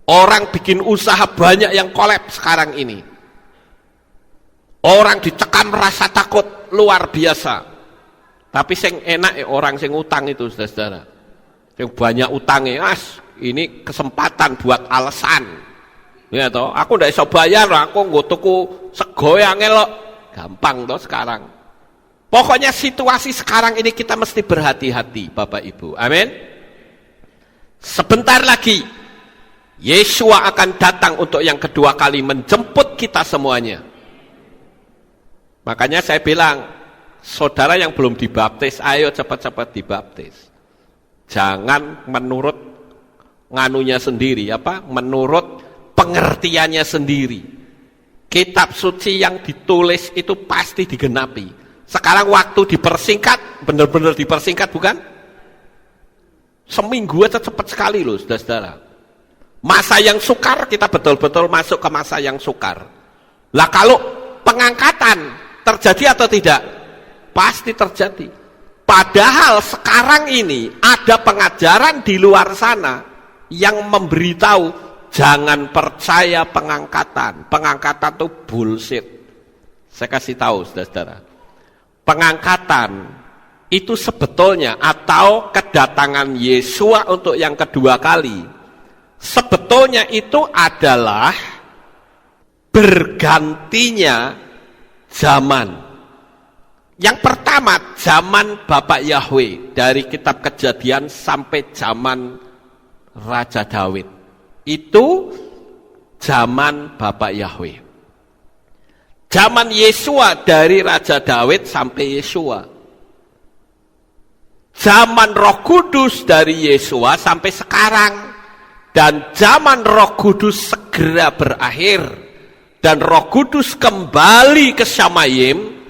Orang bikin usaha banyak yang kolaps sekarang ini. Orang dicekam rasa takut luar biasa. Tapi sing enak orang sing utang itu, saudara-saudara. Yang banyak utangnya, ini kesempatan buat alasan. Ya toh, aku ndak iso bayar, aku nggo tuku sego yang elok. Gampang toh sekarang. Pokoknya situasi sekarang ini kita mesti berhati-hati, Bapak Ibu. Amin. Sebentar lagi Yesua akan datang untuk yang kedua kali menjemput kita semuanya. Makanya saya bilang, saudara yang belum dibaptis, ayo cepat-cepat dibaptis. Jangan menurut nganunya sendiri, menurut pengertiannya sendiri. Kitab suci yang ditulis itu pasti digenapi. Sekarang waktu dipersingkat, benar-benar dipersingkat bukan? Seminggu aja cepat sekali loh, saudara-saudara. Masa yang sukar, kita betul-betul masuk ke masa yang sukar. Lah kalau pengangkatan terjadi atau tidak? Pasti terjadi. Padahal sekarang ini ada pengajaran di luar sana yang memberitahu jangan percaya pengangkatan. Pengangkatan itu bullshit. Saya kasih tahu, saudara-saudara. Pengangkatan itu sebetulnya atau kedatangan Yesua untuk yang kedua kali, sebetulnya itu adalah bergantinya zaman. Yang pertama, zaman Bapak Yahweh, dari kitab Kejadian sampai zaman Raja Daud. Itu zaman Bapak Yahweh. Zaman Yesua dari Raja Daud sampai Yesua. Zaman Roh Kudus dari Yesua sampai sekarang. Dan zaman Roh Kudus segera berakhir. Dan Roh Kudus kembali ke Shamayim.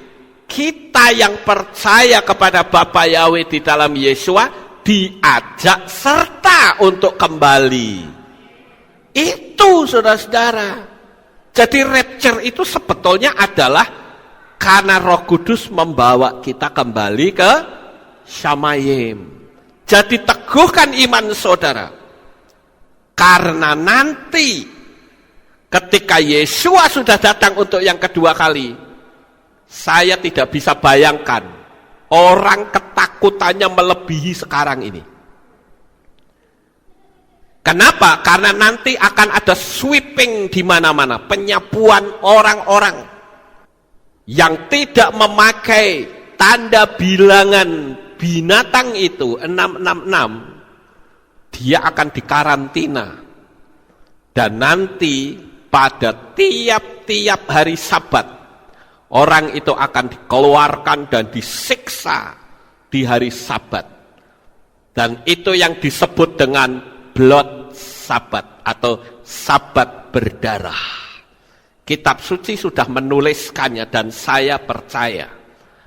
Kita yang percaya kepada Bapa Yahweh di dalam Yesua diajak serta untuk kembali. Itu saudara-saudara. Jadi rapture itu sebetulnya adalah karena Roh Kudus membawa kita kembali ke Shamayim. Jadi teguhkan iman saudara. Karena nanti ketika Yesua sudah datang untuk yang kedua kali, saya tidak bisa bayangkan orang ketakutannya melebihi sekarang ini. Kenapa? Karena nanti akan ada sweeping di mana-mana, penyapuan orang-orang yang tidak memakai tanda bilangan binatang itu 666, dia akan dikarantina. Dan nanti pada tiap-tiap hari Sabat, orang itu akan dikeluarkan dan disiksa di hari Sabat. Dan itu yang disebut dengan blood Sabat atau Sabat berdarah. Kitab suci sudah menuliskannya dan saya percaya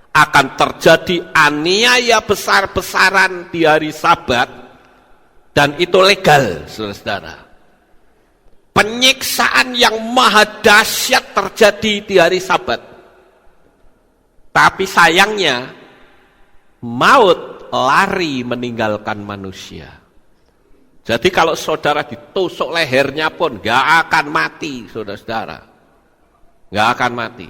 akan terjadi aniaya besar-besaran di hari Sabat dan itu legal, saudara-saudara. Penyiksaan yang maha dahsyat terjadi di hari Sabat. Tapi sayangnya, maut lari meninggalkan manusia. Jadi kalau saudara ditusuk lehernya pun gak akan mati, saudara-saudara. Gak akan mati.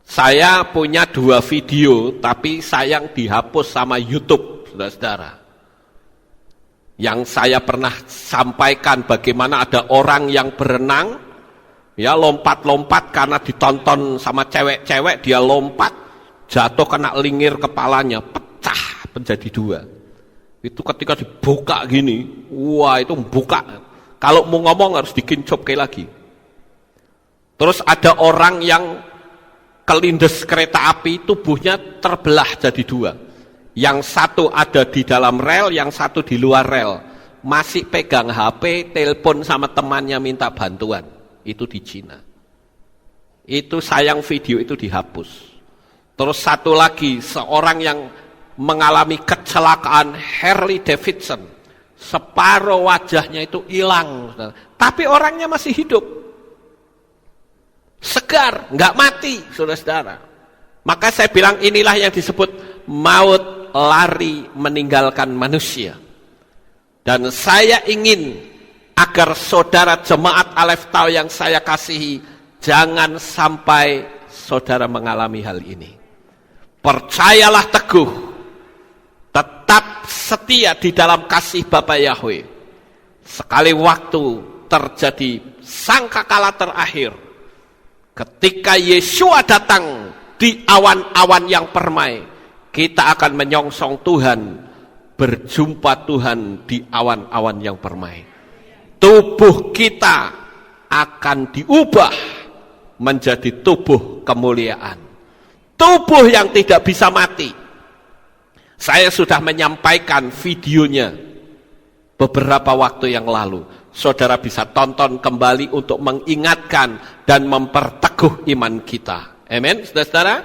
Saya punya 2 video, tapi sayang dihapus sama YouTube, saudara-saudara. Yang saya pernah sampaikan bagaimana ada orang yang berenang, ya lompat-lompat karena ditonton sama cewek-cewek, dia lompat, jatuh kena lingkir kepalanya, pecah menjadi 2. Itu ketika dibuka gini, wah itu buka. Kalau mau ngomong harus dikincop kayak lagi. Terus ada orang yang kelindes kereta api, tubuhnya terbelah jadi 2. Yang satu ada di dalam rel, yang satu di luar rel. Masih pegang HP, telepon sama temannya minta bantuan. Itu di Cina. Itu sayang video itu dihapus. Terus satu lagi, seorang yang mengalami kecelakaan Harley Davidson. Separuh wajahnya itu hilang. Tapi orangnya masih hidup. Segar, nggak mati, saudara-saudara. Maka saya bilang inilah yang disebut maut lari meninggalkan manusia. Dan saya ingin agar saudara jemaat Aleph Tau yang saya kasihi, jangan sampai saudara mengalami hal ini. Percayalah teguh, tetap setia di dalam kasih Bapa Yahweh. Sekali waktu terjadi sangkakala terakhir, ketika Yesua datang di awan-awan yang permai, kita akan menyongsong Tuhan, berjumpa Tuhan di awan-awan yang permai. Tubuh kita akan diubah menjadi tubuh kemuliaan. Tubuh yang tidak bisa mati. Saya sudah menyampaikan videonya beberapa waktu yang lalu. Saudara bisa tonton kembali untuk mengingatkan dan memperteguh iman kita. Amin, saudara-saudara.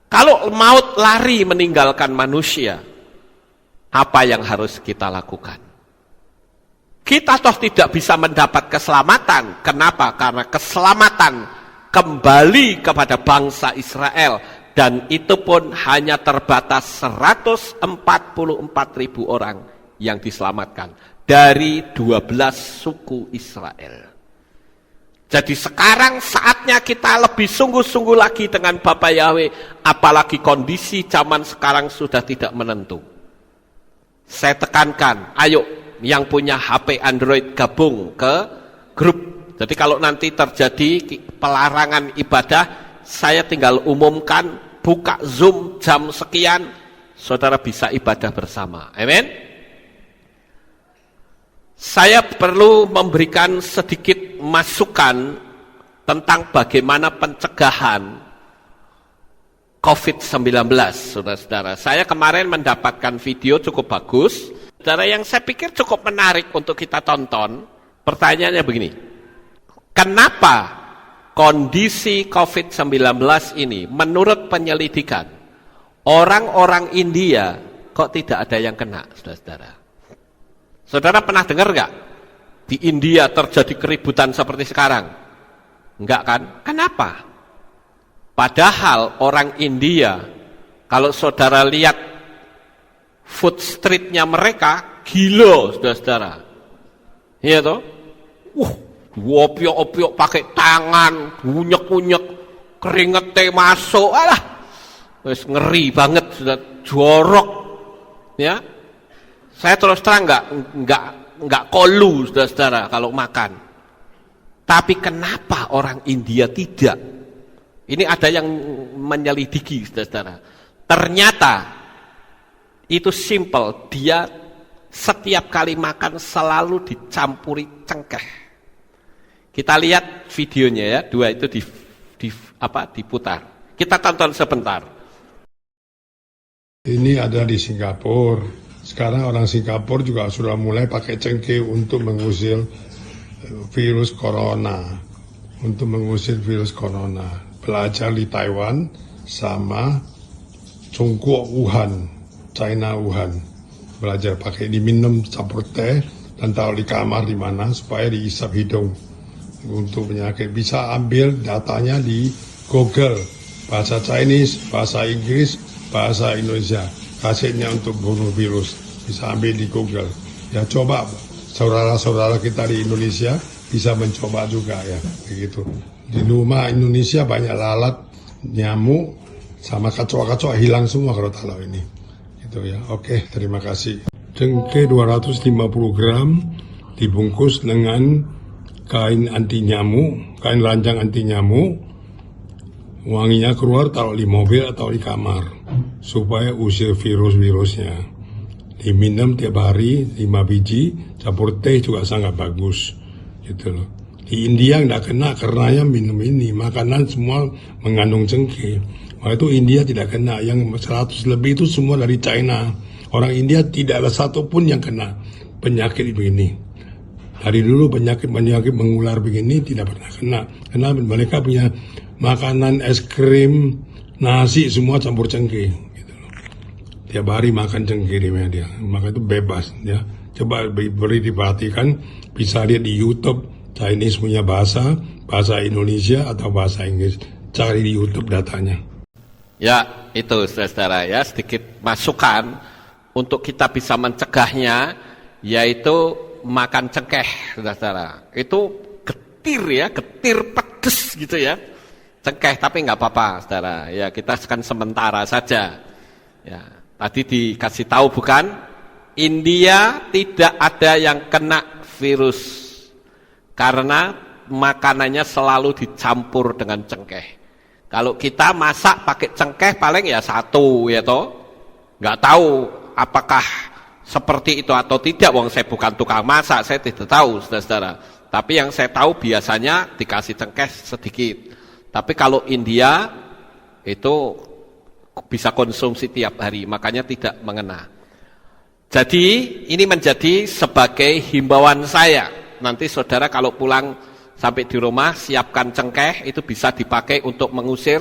Kalau maut lari meninggalkan manusia, apa yang harus kita lakukan? Kita toh tidak bisa mendapat keselamatan. Kenapa? Karena keselamatan kembali kepada bangsa Israel. Dan itu pun hanya terbatas 144.000 orang yang diselamatkan dari 12 suku Israel. Jadi sekarang saatnya kita lebih sungguh-sungguh lagi dengan Bapak Yahweh, apalagi kondisi zaman sekarang sudah tidak menentu. Saya tekankan, ayo yang punya HP Android gabung ke grup. Jadi kalau nanti terjadi pelarangan ibadah, saya tinggal umumkan, buka Zoom jam sekian, saudara bisa ibadah bersama. Amin. Saya perlu memberikan sedikit masukan tentang bagaimana pencegahan COVID-19, saudara-saudara. Saya kemarin mendapatkan video cukup bagus, saudara, yang saya pikir cukup menarik untuk kita tonton. Pertanyaannya begini, kenapa kondisi COVID-19 ini menurut penyelidikan, orang-orang India kok tidak ada yang kena, saudara-saudara? Saudara pernah dengar nggak di India terjadi keributan seperti sekarang? Enggak kan? Kenapa? Padahal orang India, kalau saudara lihat food streetnya mereka, gila, saudara-saudara. Iya toh? Opiok-opiok pakai tangan, unyek-unyek, keringetnya masuk, alah, wis ngeri banget, sudah jorok, ya. Saya terus terang nggak kolu, saudara-saudara, kalau makan. Tapi kenapa orang India tidak? Ini ada yang menyelidiki, saudara-saudara. Ternyata itu simple, dia setiap kali makan selalu dicampuri cengkeh. Kita lihat videonya ya, dua itu diputar. Kita tonton sebentar. Ini ada di Singapura. Sekarang orang Singapura juga sudah mulai pakai cengkeh untuk mengusir virus corona. Belajar di Taiwan sama Chongguo Wuhan, China Wuhan. Belajar pakai diminum campur teh dan taruh di kamar di mana supaya diisap hidung. Untuk penyakit bisa ambil datanya di Google, bahasa Chinese, bahasa Inggris, bahasa Indonesia. Kasetnya untuk bunuh virus bisa ambil di Google. Ya coba saudara-saudara kita di Indonesia bisa mencoba juga ya, begitu. Di rumah Indonesia banyak lalat, nyamuk, sama kacau-kacau hilang semua kalau tahu ini. Gitu ya. Oke, terima kasih. Cengkeh 250 gram dibungkus dengan kain anti nyamuk, kain ranjang anti nyamuk. Wanginya keluar, taruh di mobil atau di kamar supaya usir virus-virusnya. Diminum tiap hari 5 biji, campur teh juga sangat bagus. Gitu loh. Di India nggak kena karena minum ini, makanan semua mengandung cengkeh. Waktu itu India tidak kena, yang 100 lebih itu semua dari China. Orang India tidak ada satupun yang kena penyakit begini. Dari dulu penyakit mengular begini tidak pernah kena. Karena mereka punya makanan, es krim, nasi semua campur cengkeh. Gitu loh. Tiap hari makan cengkeh di media, maka itu bebas. Ya, coba beri diperhatikan, bisa lihat di YouTube Chinese punya bahasa Indonesia atau bahasa Inggris. Cari di YouTube datanya. Ya, itu saudara-saudara ya, sedikit masukan untuk kita bisa mencegahnya, yaitu makan cengkeh, saudara-saudara. Itu getir pedes gitu ya. Cengkeh, tapi nggak apa-apa, saudara. Ya, kita akan sementara saja. Ya, tadi dikasih tahu bukan? India tidak ada yang kena virus karena makanannya selalu dicampur dengan cengkeh. Kalau kita masak pakai cengkeh paling ya satu, ya toh. Nggak tahu apakah seperti itu atau tidak. Wong saya bukan tukang masak, saya tidak tahu, saudara-saudara. Tapi yang saya tahu biasanya dikasih cengkeh sedikit. Tapi kalau India itu bisa konsumsi tiap hari, makanya tidak mengena. Jadi ini menjadi sebagai himbauan saya. Nanti saudara kalau pulang sampai di rumah, siapkan cengkeh, itu bisa dipakai untuk mengusir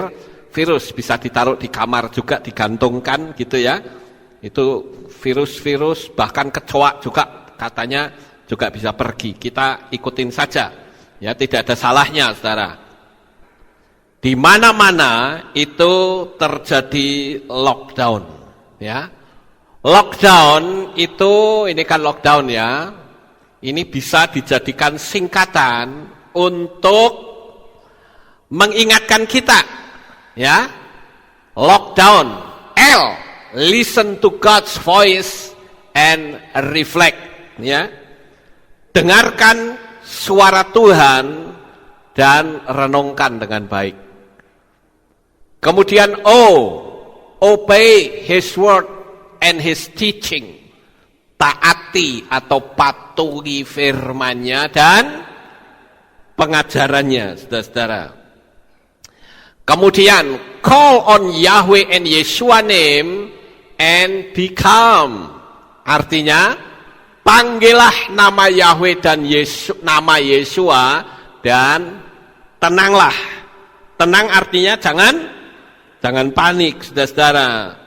virus. Bisa ditaruh di kamar juga, digantungkan gitu ya. Itu virus-virus, bahkan kecoa juga katanya juga bisa pergi. Kita ikutin saja, ya tidak ada salahnya saudara. Di mana-mana itu terjadi lockdown, ya. Lockdown itu, ini kan lockdown ya, ini bisa dijadikan singkatan untuk mengingatkan kita, ya. Lockdown, L, listen to God's voice and reflect, ya. Dengarkan suara Tuhan dan renungkan dengan baik. Kemudian O, obey His word and His teaching. Taati atau patuhi firman-Nya dan pengajarannya, saudara-saudara. Kemudian call on Yahweh and Yeshua name and be calm. Artinya panggillah nama Yahweh dan nama Yeshua dan tenanglah. Tenang artinya jangan panik, saudara-saudara.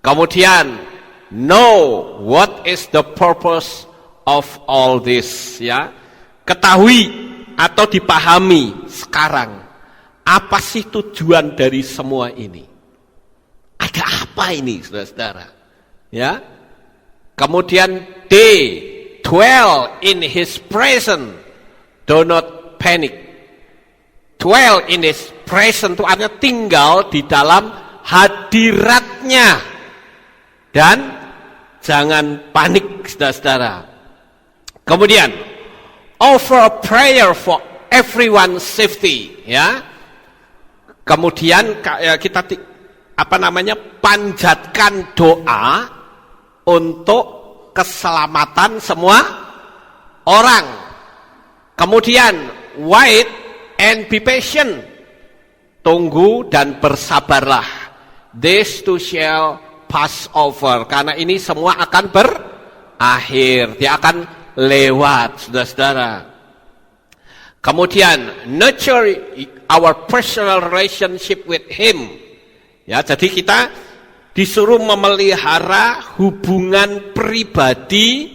Kemudian know what is the purpose of all this, ya. Ketahui atau dipahami sekarang apa sih tujuan dari semua ini? Ada apa ini, saudara-saudara? Ya. Kemudian D, dwell in His presence, do not panic. Dwell in His presence itu artinya tinggal di dalam hadiratnya. Dan jangan panik, saudara-saudara. Kemudian offer prayer for everyone's safety, ya. Kemudian kita panjatkan doa untuk keselamatan semua orang. Kemudian wait and be patient. Tunggu dan bersabarlah. This too shall pass over. Karena ini semua akan berakhir. Dia akan lewat, saudara-saudara. Kemudian nurture our personal relationship with Him. Ya, jadi kita disuruh memelihara hubungan pribadi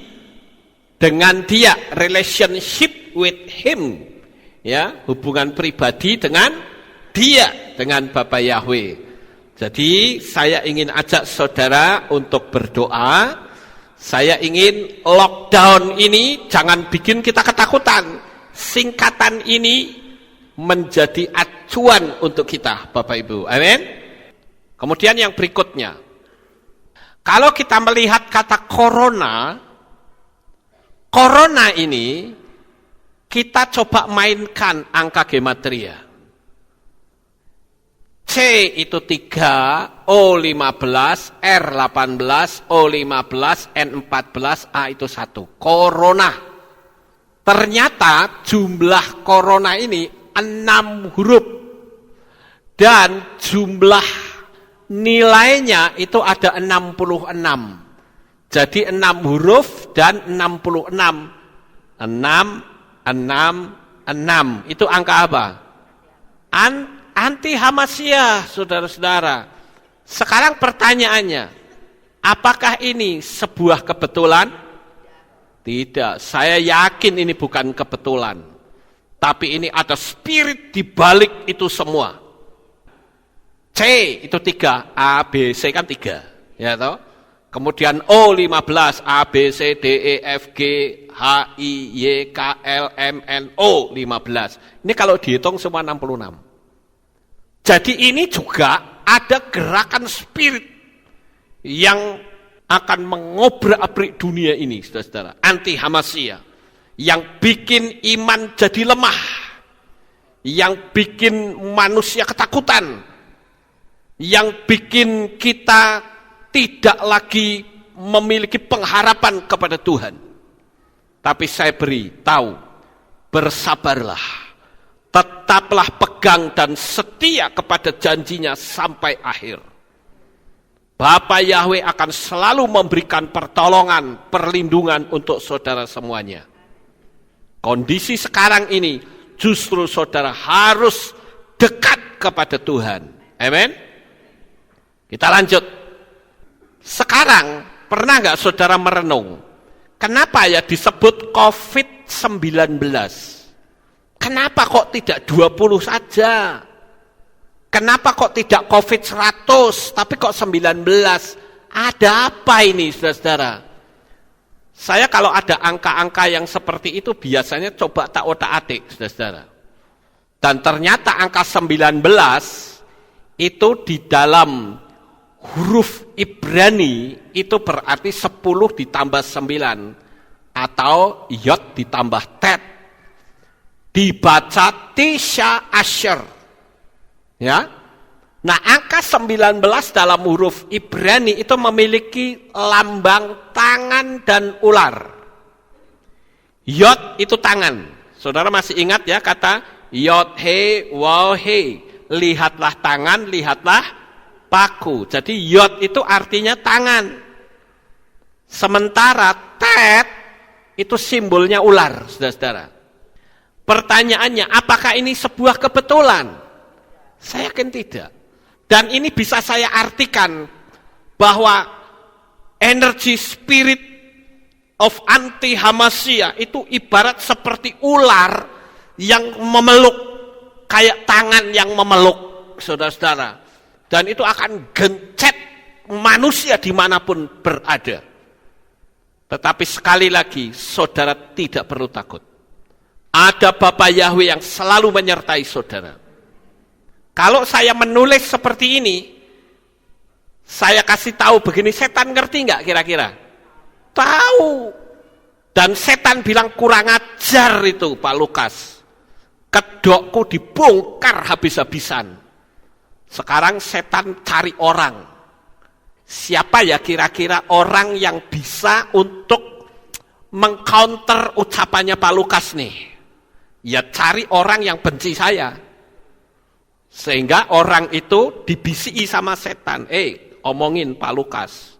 dengan Dia, relationship with Him. Ya, hubungan pribadi dengan Dia, dengan Bapa Yahweh. Jadi saya ingin ajak saudara untuk berdoa. Saya ingin lockdown ini jangan bikin kita ketakutan. Singkatan ini menjadi acuan untuk kita, Bapak Ibu. Amin. Kemudian yang berikutnya, kalau kita melihat kata corona ini kita coba mainkan angka gematria. C itu 3, O 15, R 18, O 15, N 14, A itu 1. Corona. Ternyata jumlah corona ini 6 huruf. Dan jumlah nilainya itu ada 66. Jadi 6 huruf dan 66. 6. Itu angka apa? Anti Hamasyah, saudara-saudara. Sekarang pertanyaannya, apakah ini sebuah kebetulan? Tidak, saya yakin ini bukan kebetulan. Tapi ini ada spirit di balik itu semua. C itu 3, A, B, C kan 3. Ya toh? Kemudian O 15, A, B, C, D, E, F, G, H, I, Y, K, L, M, N, O 15. Ini kalau dihitung semua 66. Jadi ini juga ada gerakan spirit yang akan mengobrak-abrik dunia ini, saudara-saudara. Anti Hamasyah. Yang bikin iman jadi lemah. Yang bikin manusia ketakutan. Yang bikin kita tidak lagi memiliki pengharapan kepada Tuhan. Tapi saya beri tahu, bersabarlah. Tetaplah pegang dan setia kepada janjinya sampai akhir. Bapa Yahweh akan selalu memberikan pertolongan, perlindungan untuk saudara semuanya. Kondisi sekarang ini justru saudara harus dekat kepada Tuhan. Amin. Kita lanjut. Sekarang pernah nggak saudara merenung? Kenapa ya disebut COVID-19? Kenapa kok tidak 20 saja? Kenapa kok tidak COVID 100, tapi kok 19? Ada apa ini, saudara-saudara? Saya kalau ada angka-angka yang seperti itu, biasanya coba tak otak-atik, saudara-saudara. Dan ternyata angka 19, itu di dalam huruf Ibrani, itu berarti 10 ditambah 9, atau Yod ditambah Tet. Dibaca Tisha Asher. Ya. Nah, angka 19 dalam huruf Ibrani itu memiliki lambang tangan dan ular. Yod itu tangan. Saudara masih ingat ya kata Yod he waw he. Lihatlah tangan, lihatlah paku. Jadi Yod itu artinya tangan. Sementara Tet itu simbolnya ular, saudara-saudara. Pertanyaannya, apakah ini sebuah kebetulan? Saya yakin tidak. Dan ini bisa saya artikan bahwa energi spirit of anti-Hamasia itu ibarat seperti ular yang memeluk, kayak tangan yang memeluk, saudara-saudara. Dan itu akan gencet manusia dimanapun berada. Tetapi sekali lagi, saudara tidak perlu takut. Ada Bapa Yahweh yang selalu menyertai saudara. Kalau saya menulis seperti ini, saya kasih tahu begini, setan ngerti nggak kira-kira? Tahu. Dan setan bilang kurang ajar itu Pak Lukas. Kedokku dibongkar habis-habisan. Sekarang setan cari orang. Siapa ya kira-kira orang yang bisa untuk mengcounter ucapannya Pak Lukas nih? Ya cari orang yang benci saya. Sehingga orang itu dibisiki sama setan, omongin Pak Lukas.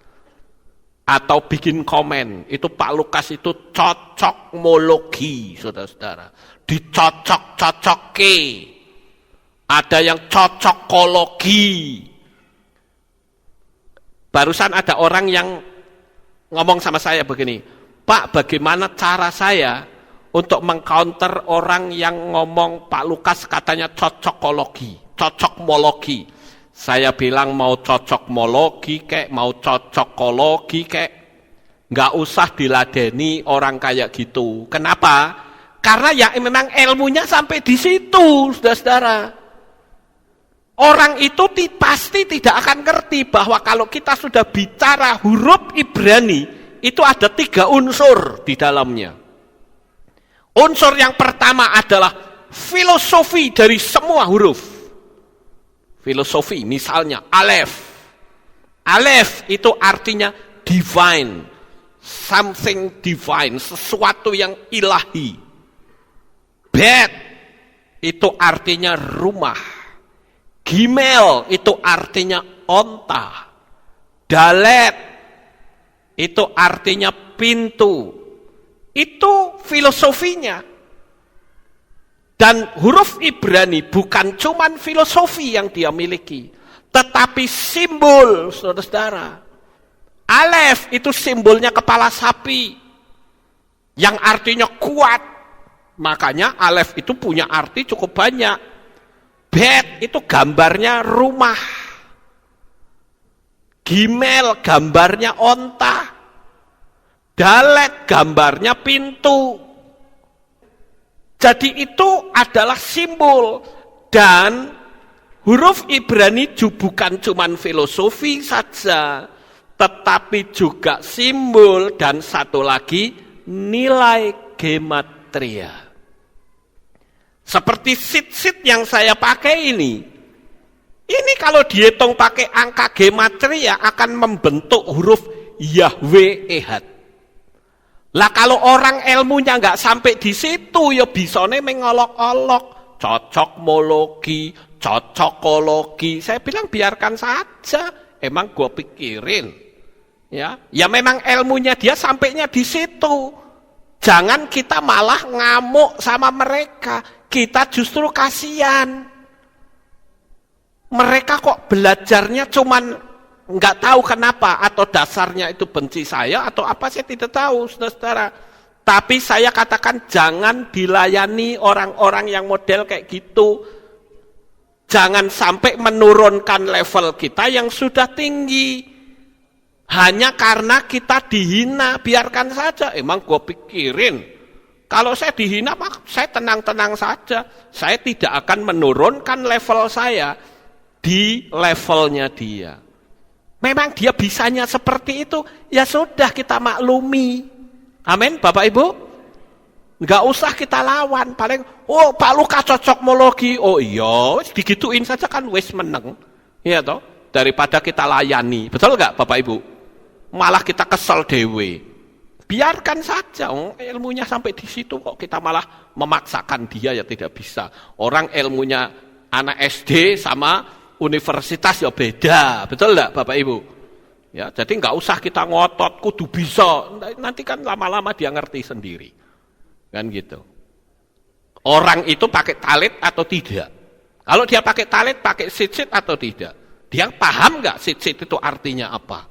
Atau bikin komen, itu Pak Lukas itu cocokmologi, saudara-saudara. Dicocok-cocoki. Ada yang cocokologi. Barusan ada orang yang ngomong sama saya begini, Pak, bagaimana cara saya untuk mengcounter orang yang ngomong Pak Lukas katanya cocokologi. Cocokmologi. Saya bilang mau cocokmologi kek, mau cocokologi kek, nggak usah diladeni orang kayak gitu. Kenapa? Karena ya memang ilmunya sampai di situ, saudara-saudara. Orang itu pasti tidak akan ngerti bahwa kalau kita sudah bicara huruf Ibrani, itu ada 3 unsur di dalamnya. Unsur yang pertama adalah filosofi dari semua huruf. Filosofi, misalnya Alef. Alef itu artinya divine, something divine, sesuatu yang ilahi. Bet itu artinya rumah. Gimel itu artinya onta. Dalet itu artinya pintu. Itu filosofinya. Dan huruf Ibrani bukan cuman filosofi yang dia miliki, tetapi simbol, saudara-saudara. Alef itu simbolnya kepala sapi, yang artinya kuat. Makanya Alef itu punya arti cukup banyak. Bet itu gambarnya rumah. Gimel gambarnya onta. Dalet gambarnya pintu. Jadi itu adalah simbol. Dan huruf Ibrani bukan cuma filosofi saja, tetapi juga simbol dan satu lagi nilai gematria. Seperti sit-sit yang saya pakai ini kalau dihitung pakai angka gematria akan membentuk huruf Yahweh Ehad. Lah kalau orang ilmunya nggak sampai di situ, ya bisane mengolok-olok, cocokmologi, cocokologi. Saya bilang biarkan saja, Emang gue pikirin. Ya memang ilmunya dia sampainya di situ. Jangan kita malah ngamuk sama mereka. Kita justru kasihan. Mereka kok belajarnya cuman nggak tahu kenapa, atau dasarnya itu benci saya atau apa, saya tidak tahu, saudara-saudara. Tapi saya katakan jangan dilayani orang-orang yang model kayak gitu. Jangan sampai menurunkan level kita yang sudah tinggi. Hanya karena kita dihina, biarkan saja. Emang gue pikirin, kalau saya dihina, saya tenang-tenang saja. Saya tidak akan menurunkan level saya di levelnya dia. Memang dia bisanya seperti itu, ya sudah kita maklumi. Amin, Bapak Ibu. Nggak usah kita lawan. Paling, oh Pak Lukas cocokmologi. Oh iya, digituin saja kan wis meneng. Iya toh, daripada kita layani. Betul nggak Bapak Ibu? Malah kita kesel dewe. Biarkan saja, ilmunya sampai di situ kok kita malah memaksakan dia, ya tidak bisa. Orang ilmunya anak SD sama universitas ya beda, betul enggak Bapak Ibu? Ya, jadi nggak usah kita ngotot, kudu bisa. Nanti kan lama-lama dia ngerti sendiri. Kan gitu. Orang itu pakai talit atau tidak? Kalau dia pakai talit, pakai sit-sit atau tidak? Dia paham nggak sit-sit itu artinya apa?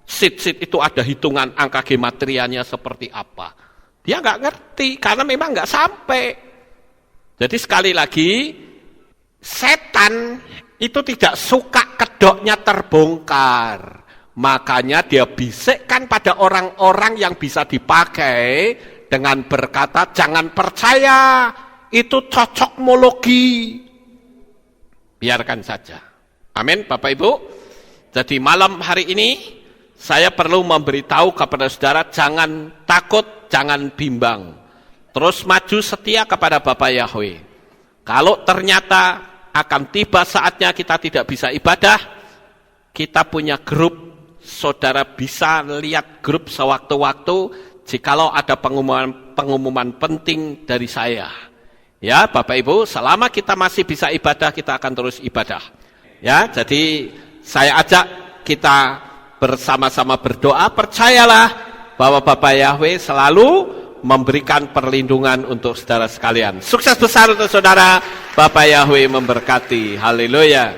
Sit-sit itu ada hitungan angka gematrianya seperti apa? Dia nggak ngerti, karena memang nggak sampai. Jadi sekali lagi, setan itu tidak suka kedoknya terbongkar. Makanya dia bisikkan pada orang-orang yang bisa dipakai dengan berkata, jangan percaya, itu cocokmologi. Biarkan saja. Amin, Bapak Ibu. Jadi malam hari ini, saya perlu memberitahu kepada saudara, jangan takut, jangan bimbang. Terus maju setia kepada Bapak Yahweh. Kalau ternyata akan tiba saatnya kita tidak bisa ibadah, kita punya grup, saudara bisa lihat grup sewaktu-waktu, jikalau ada pengumuman penting dari saya. Ya Bapak Ibu, selama kita masih bisa ibadah, kita akan terus ibadah. Ya, jadi saya ajak kita bersama-sama berdoa, percayalah bahwa Bapak Yahweh selalu memberikan perlindungan untuk saudara sekalian. Sukses besar untuk saudara, Bapak Yahweh memberkati. Haleluya.